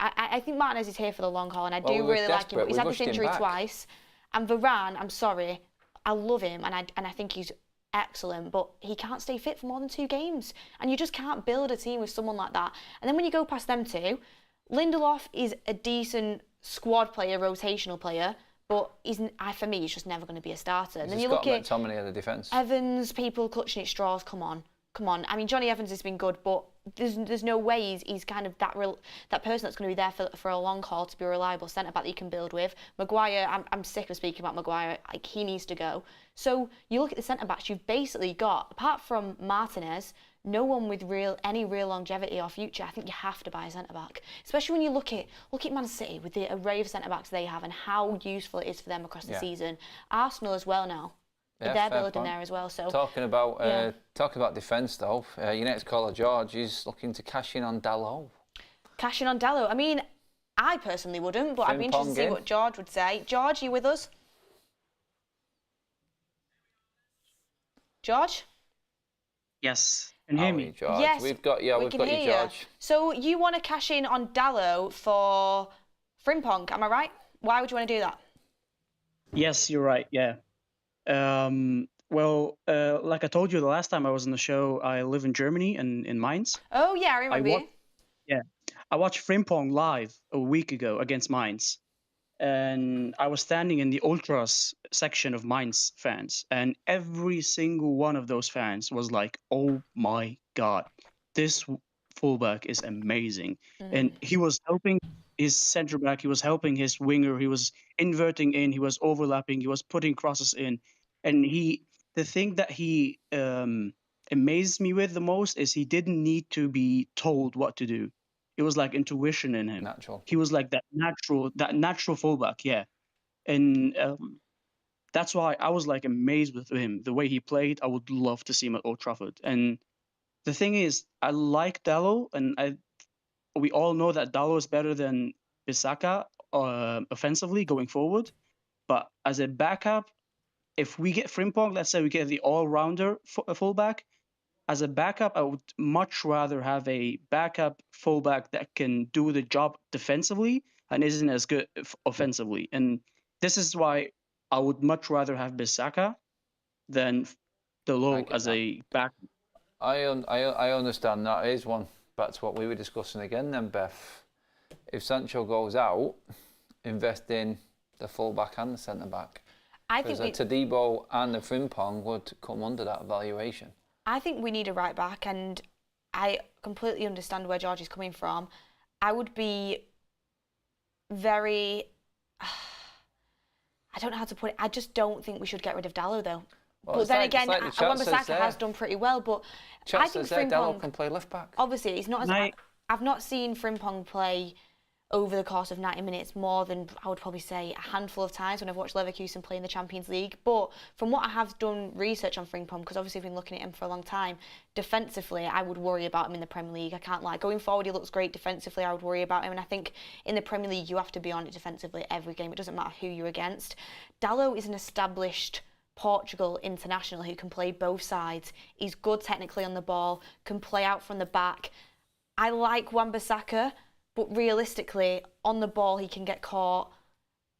I think Martinez is here for the long haul, and I do really like him, but he's had this injury twice. And Varane, I'm sorry, I love him, and I think he's excellent, but he can't stay fit for more than 2 games. And you just can't build a team with someone like that. And then when you go past them two, Lindelof is a decent squad player, rotational player, but for me, he's just never going to be a starter. And then you look at McTominay at the defence. Evans, people clutching at straws. Come on. I mean, Johnny Evans has been good, but there's no way he's kind of that person that's going to be there for a long haul to be a reliable centre back that you can build with. Maguire, I'm sick of speaking about Maguire. Like, he needs to go. So you look at the centre backs, you've basically got, apart from Martinez, no one with any real longevity or future. I think you have to buy a centre back, especially when you look at Man City with the array of centre backs they have and how useful it is for them across the season. Arsenal as well now. Yeah, they're building there as well. So talking about defence though, your next caller George is looking to cash in on Dalot. Cashing on Dalot. I mean, I personally wouldn't, but I'd be interested to see what George would say. George, you with us? George? Yes. Can you hear me? George? Yes, we've got you, George. So you want to cash in on Dalot for Frimpong, am I right? Why would you want to do that? Yes, you're right. Yeah. Like I told you the last time I was on the show, I live in Germany and in Mainz. Oh yeah, I remember you. Yeah, I watched Frimpong live a week ago against Mainz, and I was standing in the ultras section of Mainz fans, and every single one of those fans was like, "Oh my God, this fullback is amazing," and he was helping his centre back, he was helping his winger, he was inverting in, he was overlapping, he was putting crosses in. And the thing that he amazed me with the most is he didn't need to be told what to do. It was like intuition in him. Natural. He was like that natural fullback, yeah. And that's why I was like amazed with him. The way he played, I would love to see him at Old Trafford. And the thing is, I like Dalot, and we all know that Dalot is better than Bissaka offensively going forward. But as a backup, if we get Frimpong, let's say we get the all-rounder fullback, as a backup, I would much rather have a backup fullback that can do the job defensively and isn't as good offensively. And this is why I would much rather have Bissaka than Dalot as a backup. I understand that is one. Back to what we were discussing again then, Beth. If Sancho goes out, invest in the full-back and the centre-back. I think Todibo and the Frimpong would come under that valuation. I think we need a right-back, and I completely understand where George is coming from. I would be very... I don't know how to put it. I just don't think we should get rid of Dalot, though. Well, but then again, Wan-Bissaka has done pretty well. But I think Frimpong, Dalot can play left back. Obviously, he's not as. I've not seen Frimpong play over the course of 90 minutes more than I would probably say a handful of times when I've watched Leverkusen play in the Champions League. But from what I have done research on Frimpong, because obviously I've been looking at him for a long time, defensively I would worry about him in the Premier League. I can't lie. Going forward, he looks great defensively. I would worry about him, and I think in the Premier League you have to be on it defensively every game. It doesn't matter who you're against. Dalot is an established Portugal international who can play both sides. He's good technically on the ball, can play out from the back. I like Wan-Bissaka, but realistically, on the ball he can get caught.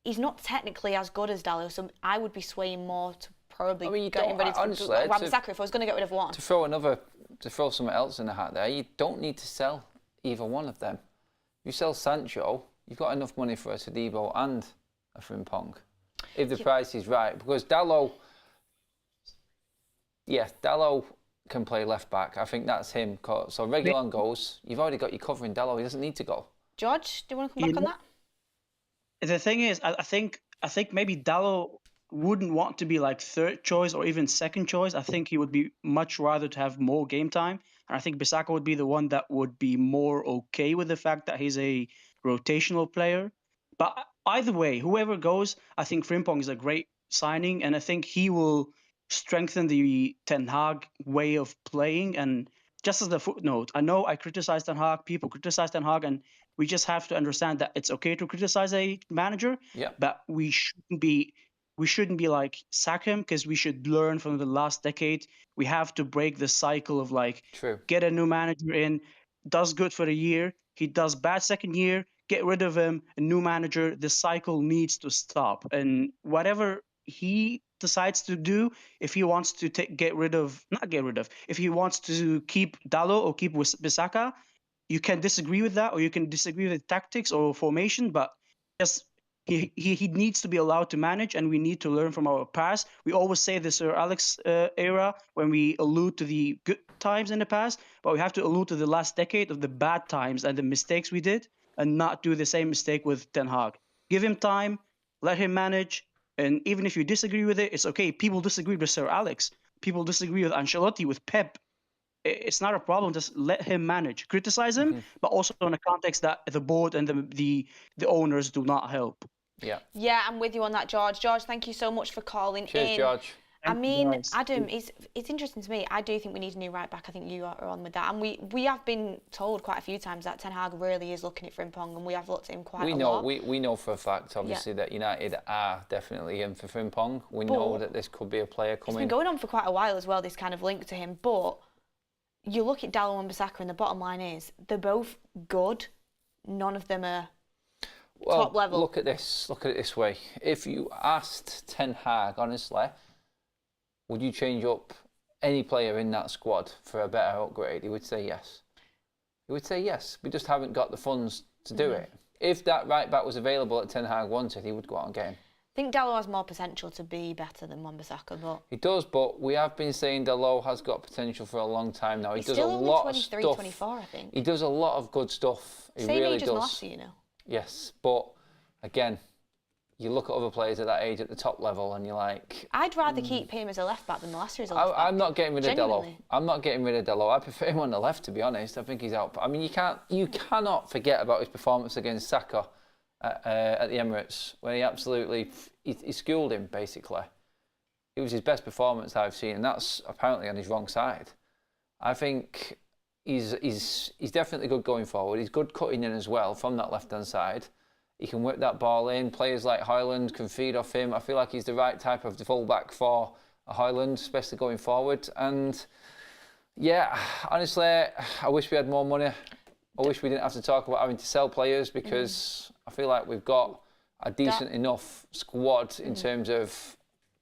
He's not technically as good as Dalot, so I would be swaying more to probably getting rid of Wan-Bissaka if I was going to get rid of one. To throw something else in the hat there, you don't need to sell either one of them. You sell Sancho, you've got enough money for a Todibo and a Frimpong. If the price is right, because Dalot can play left back. I think that's him. So Reguilon goes. You've already got your cover in Dalot. He doesn't need to go. George, do you want to come back on that? The thing is, I think maybe Dalot wouldn't want to be like third choice or even second choice. I think he would be much rather to have more game time. And I think Bissaka would be the one that would be more okay with the fact that he's a rotational player. But either way, whoever goes, I think Frimpong is a great signing, and I think he will strengthen the Ten Hag way of playing. And just as a footnote, I know I criticize Ten Hag, people criticize Ten Hag, and we just have to understand that it's okay to criticize a manager, but we shouldn't be like sack him, because we should learn from the last decade. We have to break the cycle of get a new manager in, does good for a year, he does bad second year, get rid of him, a new manager. The cycle needs to stop. And whatever he decides to do, if he wants to if he wants to keep Dalot or keep Bissaka, you can disagree with that, or you can disagree with tactics or formation, but just he needs to be allowed to manage, and we need to learn from our past. We always say the Sir Alex era when we allude to the good times in the past, but we have to allude to the last decade of the bad times and the mistakes we did, and not do the same mistake with Ten Hag. Give him time, let him manage, and even if you disagree with it, it's okay. People disagree with Sir Alex. People disagree with Ancelotti, with Pep. It's not a problem. Just let him manage. Criticize him, but also in a context that the board and the owners do not help. Yeah. Yeah, I'm with you on that, George. George, thank you so much for calling Cheers, in. George. I mean, Adam, it's interesting to me. I do think we need a new right back. I think you are on with that. And we have been told quite a few times that Ten Hag really is looking at Frimpong, and we have looked at him quite a lot. We know for a fact, obviously, that United are definitely in for Frimpong. We know that this could be a player coming. It's been going on for quite a while as well, this kind of link to him. But you look at Dalot and Bissaka, and the bottom line is they're both good. None of them are top level. Look at this. Look at it this way. If you asked Ten Hag, honestly, would you change up any player in that squad for a better upgrade? He would say yes. He would say yes. We just haven't got the funds to do it. If that right back was available at Ten Hag wanted, he would go out and get him. I think Dalot has more potential to be better than Wan-Bissaka, but he does. But we have been saying Dalot has got potential for a long time now. He does still a only lot 23, of stuff. 24, I think. He does a lot of good stuff. He Same really age does. as Lassie, you know. Yes, but again, you look at other players at that age at the top level, and you're like, I'd rather keep him as a left back than Lassie as a left back. I'm not getting rid of Genuinely. Dalot. I'm not getting rid of Dalot. I prefer him on the left, to be honest. I think he's out. I mean, you cannot forget about his performance against Saka at the Emirates, when he absolutely he schooled him, basically. It was his best performance I've seen, and that's apparently on his wrong side. I think he's definitely good going forward. He's good cutting in as well from that left-hand side. He can whip that ball in. Players like Højlund can feed off him. I feel like he's the right type of full-back for a Højlund, especially going forward. And yeah, honestly, I wish we had more money. I wish we didn't have to talk about having to sell players, because I feel like we've got a decent enough squad in terms of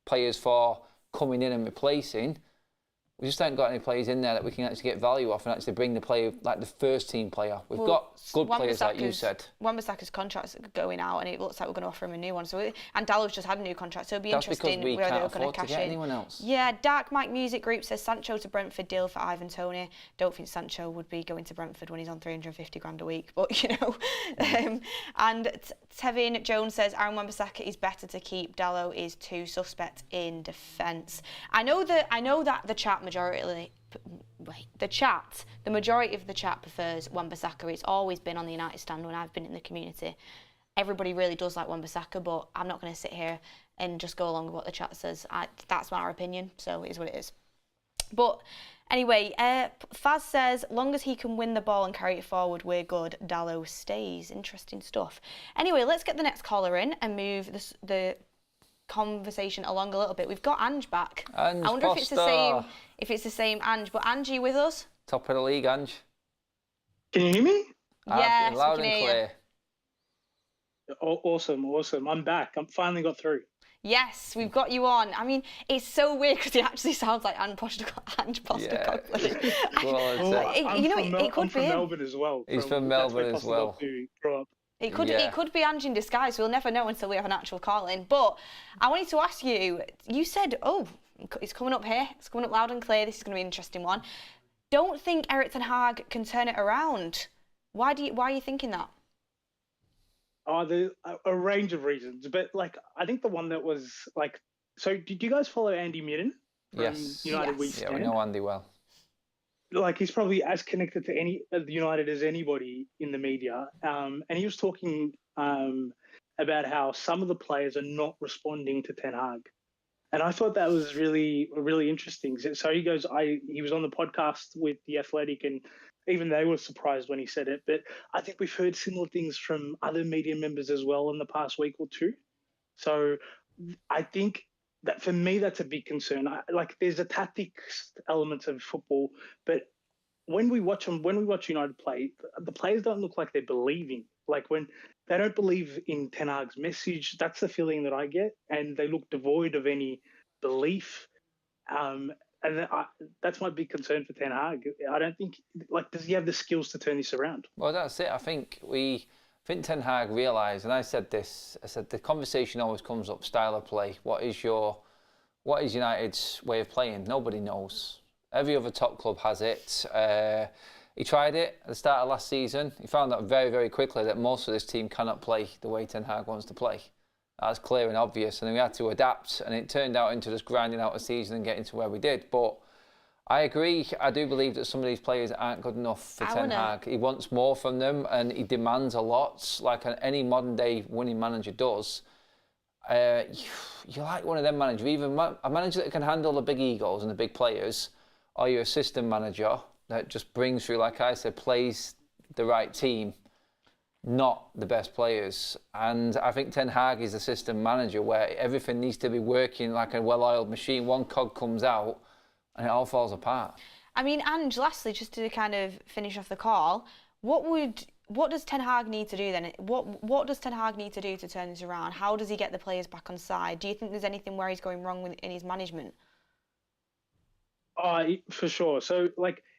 players for coming in and replacing. We just haven't got any players in there that we can actually get value off and actually bring the player, like the first team player. We've got good players, like you said. Wan-Bissaka's contract's going out, and it looks like we're going to offer him a new one. and Dalot's just had a new contract, so it'll be interesting because we where can't they're going afford to cash to get in. anyone else. Yeah, Dark Mike Music Group says Sancho to Brentford, deal for Ivan Toney. Don't think Sancho would be going to Brentford when he's on 350 grand a week, but you know. And Tevin Jones says Aaron Wan-Bissaka is better to keep. Dalot is too suspect in defence. I know that the chat majority. The majority of the chat prefers Wan-Bissaka. It's always been on the United stand when I've been in the community. Everybody really does like Wan-Bissaka, but I'm not going to sit here and just go along with what the chat says. That's our opinion, so it is what it is. But anyway, Faz says, long as he can win the ball and carry it forward, we're good. Dalot stays. Interesting stuff. Anyway, let's get the next caller in and move the conversation along a little bit. We've got Ange back. Ange I wonder if it's the same Ange. But Ange, you with us? Top of the league, Ange. Can you hear me? Yes, loud we can and hear clear. Awesome. I'm back. I'm finally got through. Yes, we've got you on. I mean, it's so weird because he actually sounds like Ange Postecoglou. It could I'm be from him. Melbourne as well. He's from Melbourne as well. It could be Ange in disguise. We'll never know until we have an actual call in. But I wanted to ask you. You said, it's coming up here. It's coming up loud and clear. This is going to be an interesting one. Don't think Erik ten Hag can turn it around. Why are you thinking that? There's a range of reasons, but I think the one that was so did you guys follow Andy Midden from United Week 10? Yeah, we know Andy well. He's probably as connected to United as anybody in the media, and he was talking about how some of the players are not responding to Ten Hag, and I thought that was really interesting. So he goes, he was on the podcast with The Athletic, and even they were surprised when he said it. But I think we've heard similar things from other media members as well in the past week or two. So I think that for me, that's a big concern. There's a tactics element of football, but when we watch United play, the players don't look like they're believing. When they don't believe in Ten Hag's message, that's the feeling that I get, and they look devoid of any belief. And that's my big concern for Ten Hag. I don't think, does he have the skills to turn this around? Well, that's it. I think Ten Hag realised, and I said the conversation always comes up, style of play. What is United's way of playing? Nobody knows. Every other top club has it. He tried it at the start of last season. He found out very, very quickly that most of this team cannot play the way Ten Hag wants to play. That's clear and obvious, and then we had to adapt, and it turned out into just grinding out a season and getting to where we did. But I agree. I do believe that some of these players aren't good enough for Ten Hag. He wants more from them, and he demands a lot, like any modern-day winning manager does. You're like one of them managers, even a manager that can handle the big egos and the big players, or your assistant manager that just brings through, like I said, plays the right team, not the best players. And I think Ten Hag is a system manager where everything needs to be working like a well-oiled machine. One cog comes out and it all falls apart. I mean, Ange, lastly, just to kind of finish off the call, what does Ten Hag need to do then? What does Ten Hag need to do to turn this around? How does he get the players back on side? Do you think there's anything where he's going wrong in his management? For sure. So,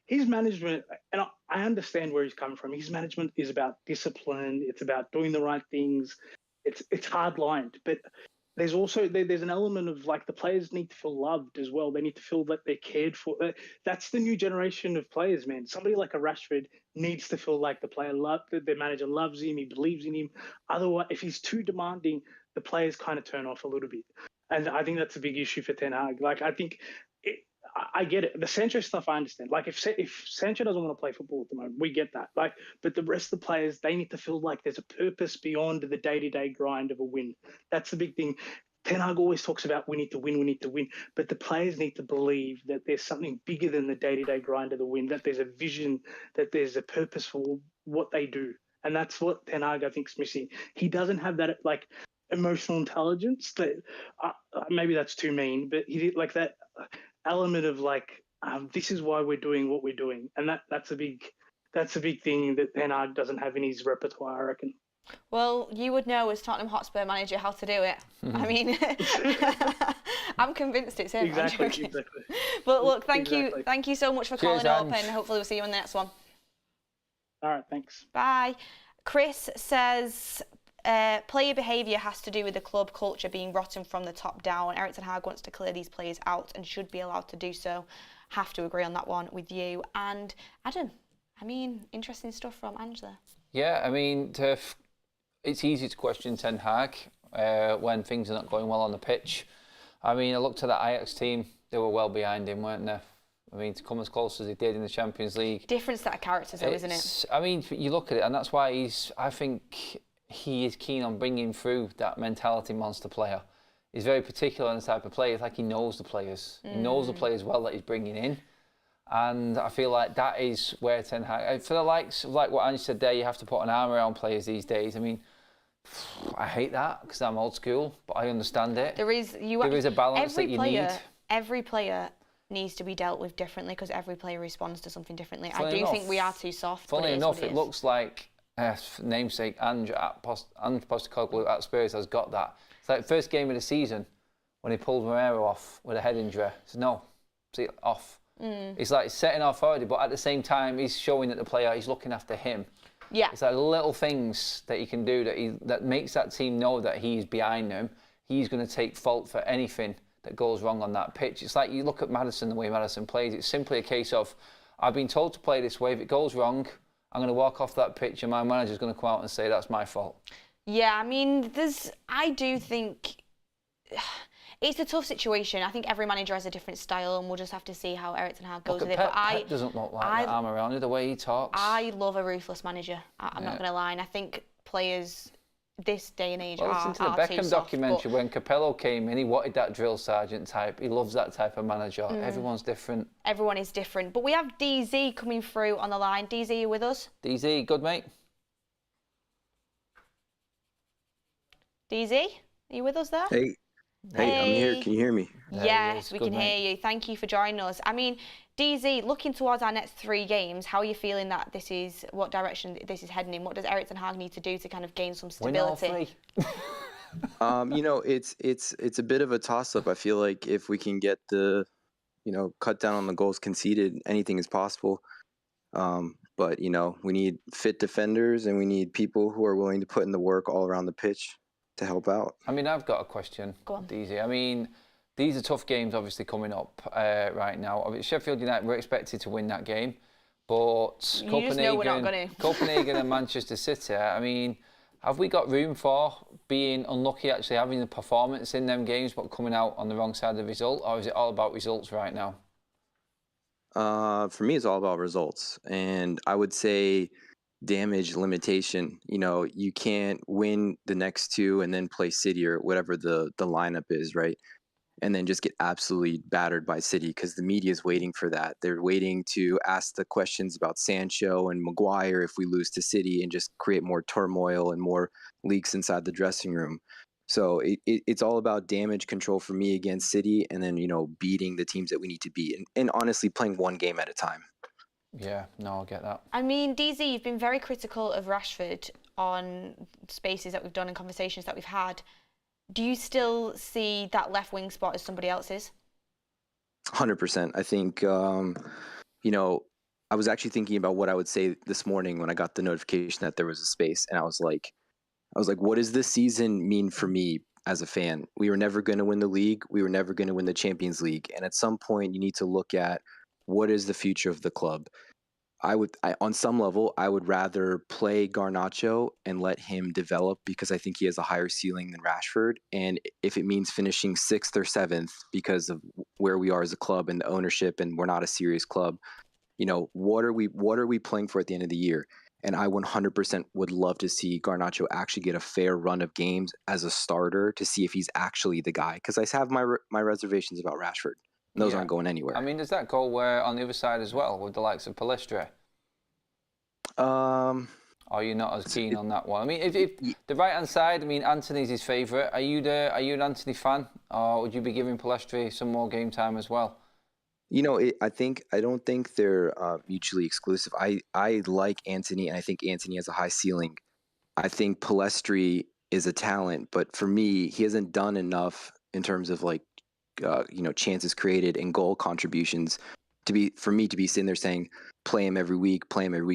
his management, and I understand where he's coming from. His management is about discipline. It's about doing the right things. It's hard-lined, but there's also there's an element of the players need to feel loved as well. They need to feel that they're cared for. That's the new generation of players, man. Somebody like a Rashford needs to feel like their manager loves him. He believes in him. Otherwise, if he's too demanding, the players kind of turn off a little bit, and I think that's a big issue for Ten Hag. I think. I get it. The Sancho stuff, I understand. If Sancho doesn't want to play football at the moment, we get that. But the rest of the players, they need to feel like there's a purpose beyond the day-to-day grind of a win. That's the big thing. Ten Hag always talks about we need to win. But the players need to believe that there's something bigger than the day-to-day grind of the win, that there's a vision, that there's a purpose for what they do. And that's what Ten Hag, I think, is missing. He doesn't have that, emotional intelligence. That maybe that's too mean, but he did that element of this is why we're doing what we're doing, and that's a big thing that Ten Hag doesn't have in his repertoire, I reckon. Well, you would know as Tottenham Hotspur manager how to do it. I mean, I'm convinced it's him. Exactly. But look, thank you so much for calling up, and hopefully we'll see you on the next one. All right, thanks. Bye. Chris says, player behaviour has to do with the club culture being rotten from the top down. Eric Ten Hag wants to clear these players out and should be allowed to do so. Have to agree on that one with you. And Adam, I mean, interesting stuff from Ange there. Yeah, I mean, it's easy to question Ten Hag when things are not going well on the pitch. I mean, I looked at that Ajax team, they were well behind him, weren't they? I mean, to come as close as he did in the Champions League. Different set of characters though, isn't it? I mean, you look at it, and that's why I think he is keen on bringing through that mentality monster player. He's very particular on the type of player. It's like he knows the players. He knows the players well that he's bringing in. And I feel like that is where Ten Hag, for the likes of what Ange said there, you have to put an arm around players these days. I mean, I hate that because I'm old school, but I understand it. There is a balance that you need. Every player needs to be dealt with differently because every player responds to something differently. I do think we are too soft. Funnily enough, it looks like namesake Ange Postecoglou at Spurs has got that. It's like first game of the season when he pulled Maguire off with a head injury. He said, no, see, off. It's like setting off already, but at the same time, he's showing that the player is looking after him. Yeah. It's like little things that he can do that makes that team know that he's behind them. He's going to take fault for anything that goes wrong on that pitch. It's like you look at Maddison, the way Maddison plays. It's simply a case of, I've been told to play this way. If it goes wrong, I'm going to walk off that pitch and my manager's going to come out and say that's my fault. Yeah, I mean, I do think it's a tough situation. I think every manager has a different style, and we'll just have to see how Eric Ten Hag goes with it. But Pep doesn't look like that arm around it, the way he talks. I love a ruthless manager. I'm not going to lie. And I think players this day and age listen to the Beckham documentary when Capello came in. He wanted that drill sergeant type. He loves that type of manager. Everyone's different. Everyone is different. But we have DZ coming through on the line. DZ, you with us? DZ, good mate. DZ, are you with us there? Hey, I'm here. Can you hear me? Yes, we can hear you. Thank you for joining us. I mean, DZ, looking towards our next 3 games, how are you feeling that what direction this is heading in? What does Eric Ten Hag need to do to kind of gain some stability? Win all 3. It's a bit of a toss-up. I feel like if we can get the, cut down on the goals conceded, anything is possible. But we need fit defenders, and we need people who are willing to put in the work all around the pitch to help out. I mean, I've got a question, Go on. DZ. I mean, these are tough games, obviously, coming up right now. I mean, Sheffield United, we're expected to win that game, but You just know we're not gonna. Copenhagen and Manchester City, I mean, have we got room for being unlucky, actually having the performance in them games, but coming out on the wrong side of the result, or is it all about results right now? For me, it's all about results, and I would say damage limitation. You can't win the next two and then play City or whatever the lineup is, right? And then just get absolutely battered by City, because the media is waiting for that. They're waiting to ask the questions about Sancho and Maguire if we lose to City, and just create more turmoil and more leaks inside the dressing room. So it's all about damage control for me against City, and then, beating the teams that we need to beat, and honestly playing one game at a time. Yeah, no, I get that. I mean, DZ, you've been very critical of Rashford on spaces that we've done and conversations that we've had. Do you still see that left wing spot as somebody else's? 100%. I think, I was actually thinking about what I would say this morning when I got the notification that there was a space, and I was like, what does this season mean for me as a fan? We were never going to win the league. We were never going to win the Champions League. And at some point, you need to look at what is the future of the club. On some level, I would rather play Garnacho and let him develop, because I think he has a higher ceiling than Rashford. And if it means finishing 6th or 7th because of where we are as a club and the ownership, and we're not a serious club, what are we playing for at the end of the year? And I 100% would love to see Garnacho actually get a fair run of games as a starter, to see if he's actually the guy. Because I have my reservations about Rashford. Those aren't going anywhere. I mean, does that go on the other side as well, with the likes of Palestra? Are you not as keen on that one? I mean, if the right-hand side, I mean, Anthony's his favourite. Are you an Anthony fan, or would you be giving Palestra some more game time as well? I don't think they're mutually exclusive. I like Anthony, and I think Anthony has a high ceiling. I think Palestri is a talent, but for me, he hasn't done enough in terms of chances created and goal contributions for me to be sitting there saying, play him every week.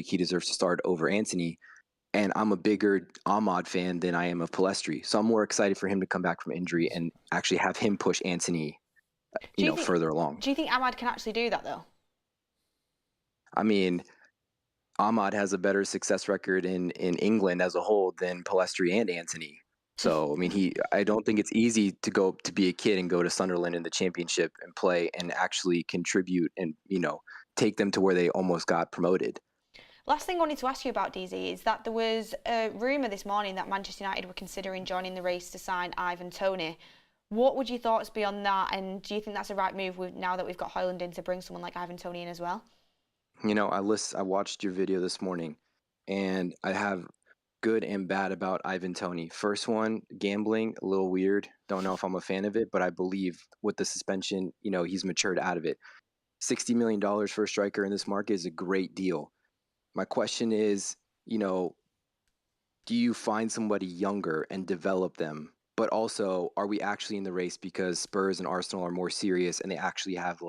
He deserves to start over Anthony. And I'm a bigger Ahmad fan than I am of Palestri. So I'm more excited for him to come back from injury and actually have him push Anthony further along. Do you think Ahmad can actually do that, though? I mean, Ahmad has a better success record in England as a whole than Palestri and Anthony. So, I mean, I don't think it's easy to be a kid and go to Sunderland in the Championship and play and actually contribute and, take them to where they almost got promoted. Last thing I wanted to ask you about, DZ, is that there was a rumour this morning that Manchester United were considering joining the race to sign Ivan Toney. What would your thoughts be on that, and do you think that's a right move now that we've got Højlund in to bring someone like Ivan Toney in as well? I watched your video this morning, and I have good and bad about Ivan Toney. First one, gambling, a little weird. Don't know if I'm a fan of it, but I believe with the suspension, he's matured out of it. $60 million for a striker in this market is a great deal. My question is, do you find somebody younger and develop them? But also, are we actually in the race because Spurs and Arsenal are more serious and they actually have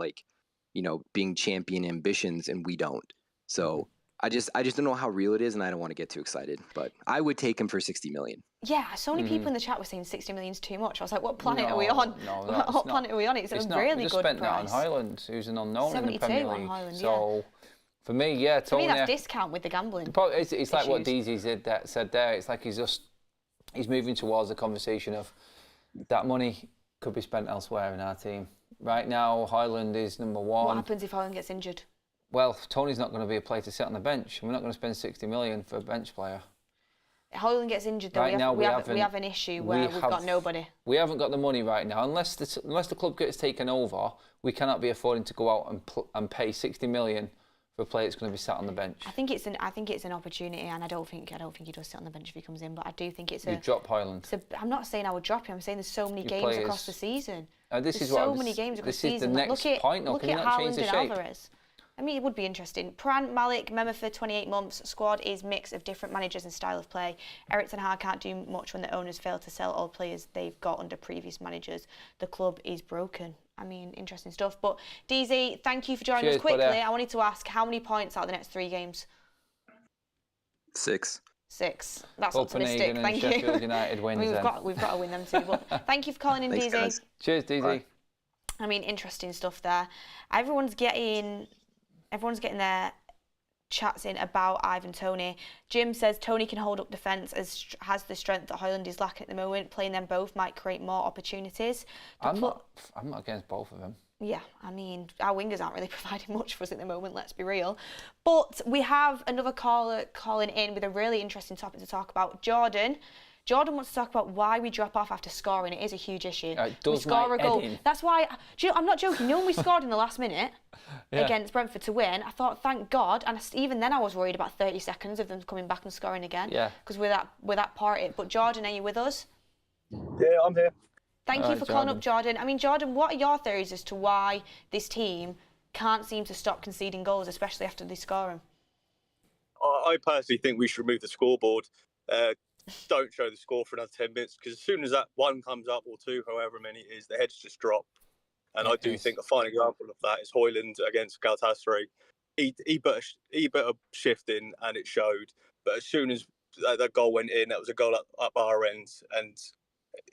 being champion ambitions and we don't? So I just don't know how real it is, and I don't want to get too excited. But I would take him for $60 million. Yeah, so many people in the chat were saying 60 million is too much. I was like, what planet are we on? No, what planet are we on? It's a really good price. Spent that on Højlund, who's an unknown in the Premier League. Højlund, so for me, yeah, Tony. For me, that's discount with the gambling. It's like what DZ said there. It's like he's moving towards the conversation of that money could be spent elsewhere in our team. Right now, Højlund is number one. What happens if Højlund gets injured? Well, Tony's not going to be a player to sit on the bench. We're not going to spend 60 million for a bench player. Højlund gets injured, though. Right we have an issue where we've got nobody. We haven't got the money right now. Unless the club gets taken over, we cannot be affording to go out and pay 60 million for a player that's going to be sat on the bench. I think it's an opportunity, and I don't think he does sit on the bench if he comes in. But I do think it's You drop Højlund. I'm not saying I would drop him. I'm saying there's so many games across the season. This is so many games across the season. This is the next point. Look at Haaland and Alvarez. I mean, it would be interesting. Pran Malik, member for 28 months. Squad is mix of different managers and style of play. Erik ten Hag can't do much when the owners fail to sell all players they've got under previous managers. The club is broken. I mean, interesting stuff. But DZ, thank you for joining us quickly. I wanted to ask, how many points out of the next 3 games? 6. 6. That's optimistic. Thank you. Sheffield United wins. I mean, we've got to win them too. But thank you for calling in, DZ. Guys. Cheers, DZ. Bye. I mean, interesting stuff there. Everyone's getting their chats in about Ivan Toney. Jim says Toney can hold up defence, as has the strength that Højlund is lacking at the moment. Playing them both might create more opportunities. I'm not against both of them. Yeah, I mean, our wingers aren't really providing much for us at the moment, let's be real. But we have another caller calling in with a really interesting topic to talk about. Jordan wants to talk about why we drop off after scoring. It is a huge issue. We score a goal. That's why, I'm not joking. You know when we scored in the last minute against Brentford to win, I thought, thank God. And even then I was worried about 30 seconds of them coming back and scoring again. Yeah. Because we're that part. But Jordan, are you with us? Yeah, I'm here. Thank you for calling up, Jordan. I mean, Jordan, what are your theories as to why this team can't seem to stop conceding goals, especially after they score them? I personally think we should remove the scoreboard. Don't show the score for another 10 minutes, because as soon as that 1 comes up, or 2, however many it is, the heads just drop. And I do think a fine example of that is Højlund against Galatasaray. He put a shift in and it showed. But as soon as that goal went in, that was a goal up our end, and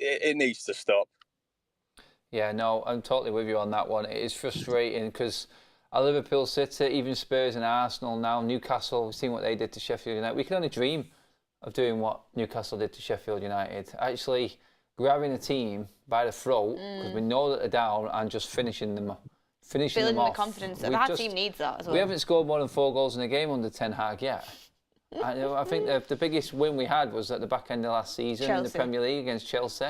it needs to stop. Yeah, no, I'm totally with you on that one. It is frustrating because Liverpool, City, even Spurs and Arsenal now, Newcastle, we've seen what they did to Sheffield United. We can only dream of doing what Newcastle did to Sheffield United. Actually grabbing a team by the throat, because we know that they're down, and just finishing them off. Building the confidence. Our team needs that as well. We haven't scored more than 4 goals in a game under Ten Hag yet. I think the biggest win we had was at the back end of last season in the Premier League against Chelsea.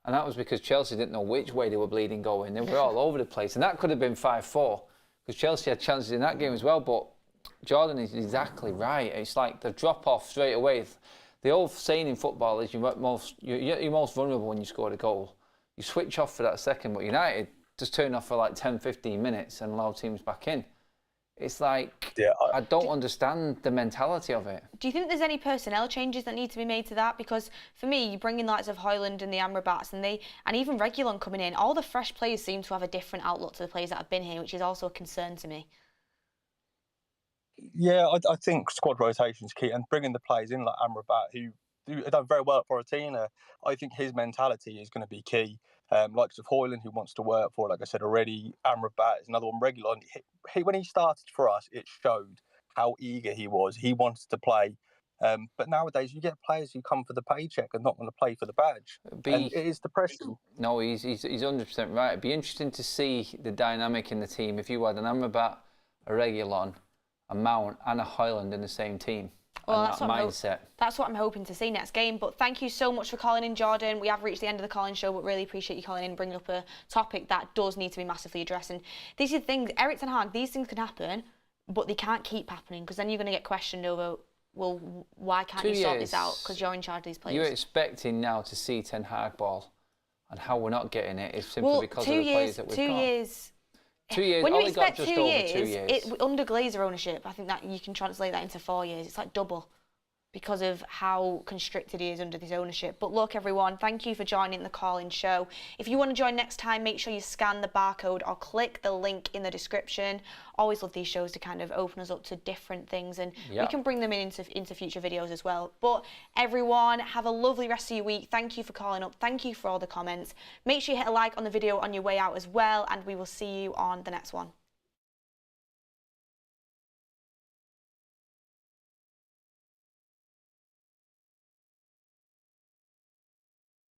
And that was because Chelsea didn't know which way they were bleeding going. They were all over the place. And that could have been 5-4, because Chelsea had chances in that game as well. But Jordan is exactly right. It's like the drop-off straight away. The old saying in football is you're most vulnerable when you score a goal. You switch off for that second, but United just turn off for like 10-15 minutes and allow teams back in. It's like, I don't understand the mentality of it. Do you think there's any personnel changes that need to be made to that? Because for me, you bring in likes of Højlund and the Amrabats and even Reguilon coming in, all the fresh players seem to have a different outlook to the players that have been here, which is also a concern to me. Yeah, I think squad rotation is key, and bringing the players in like Amrabat, who have done very well at Fiorentina, I think his mentality is going to be key. Like of Højlund, who wants to work for, like I said already, Amrabat is another one. Reguilon, when he started for us, it showed how eager he was. He wanted to play. But nowadays, you get players who come for the paycheck and not want to play for the badge. And it is depressing. No, he's 100% right. It'd be interesting to see the dynamic in the team if you had an Amrabat, a Reguilon, a Mount and a Højlund in the same team. Well, that's what I'm hoping to see next game. But thank you so much for calling in, Jordan. We have reached the end of the call-in show, but really appreciate you calling in and bringing up a topic that does need to be massively addressed. And these are things, Erik ten Hag, these things can happen, but they can't keep happening, because then you're going to get questioned over, well, why can't you sort this out? Because you're in charge of these players. You're expecting now to see Ten Hag ball, and how we're not getting it is simply because of the players that we've got. 2 years. 2 years. When you Ollie expect got just 2 over years, 2 years. Under Glazer ownership, I think that you can translate that into 4 years. It's like double, because of how constricted he is under this ownership. But look, everyone, thank you for joining the call-in show. If you want to join next time, make sure you scan the barcode or click the link in the description. Always love these shows to kind of open us up to different things, and we can bring them into future videos as well. But everyone, have a lovely rest of your week. Thank you for calling up. Thank you for all the comments. Make sure you hit a like on the video on your way out as well, and we will see you on the next one.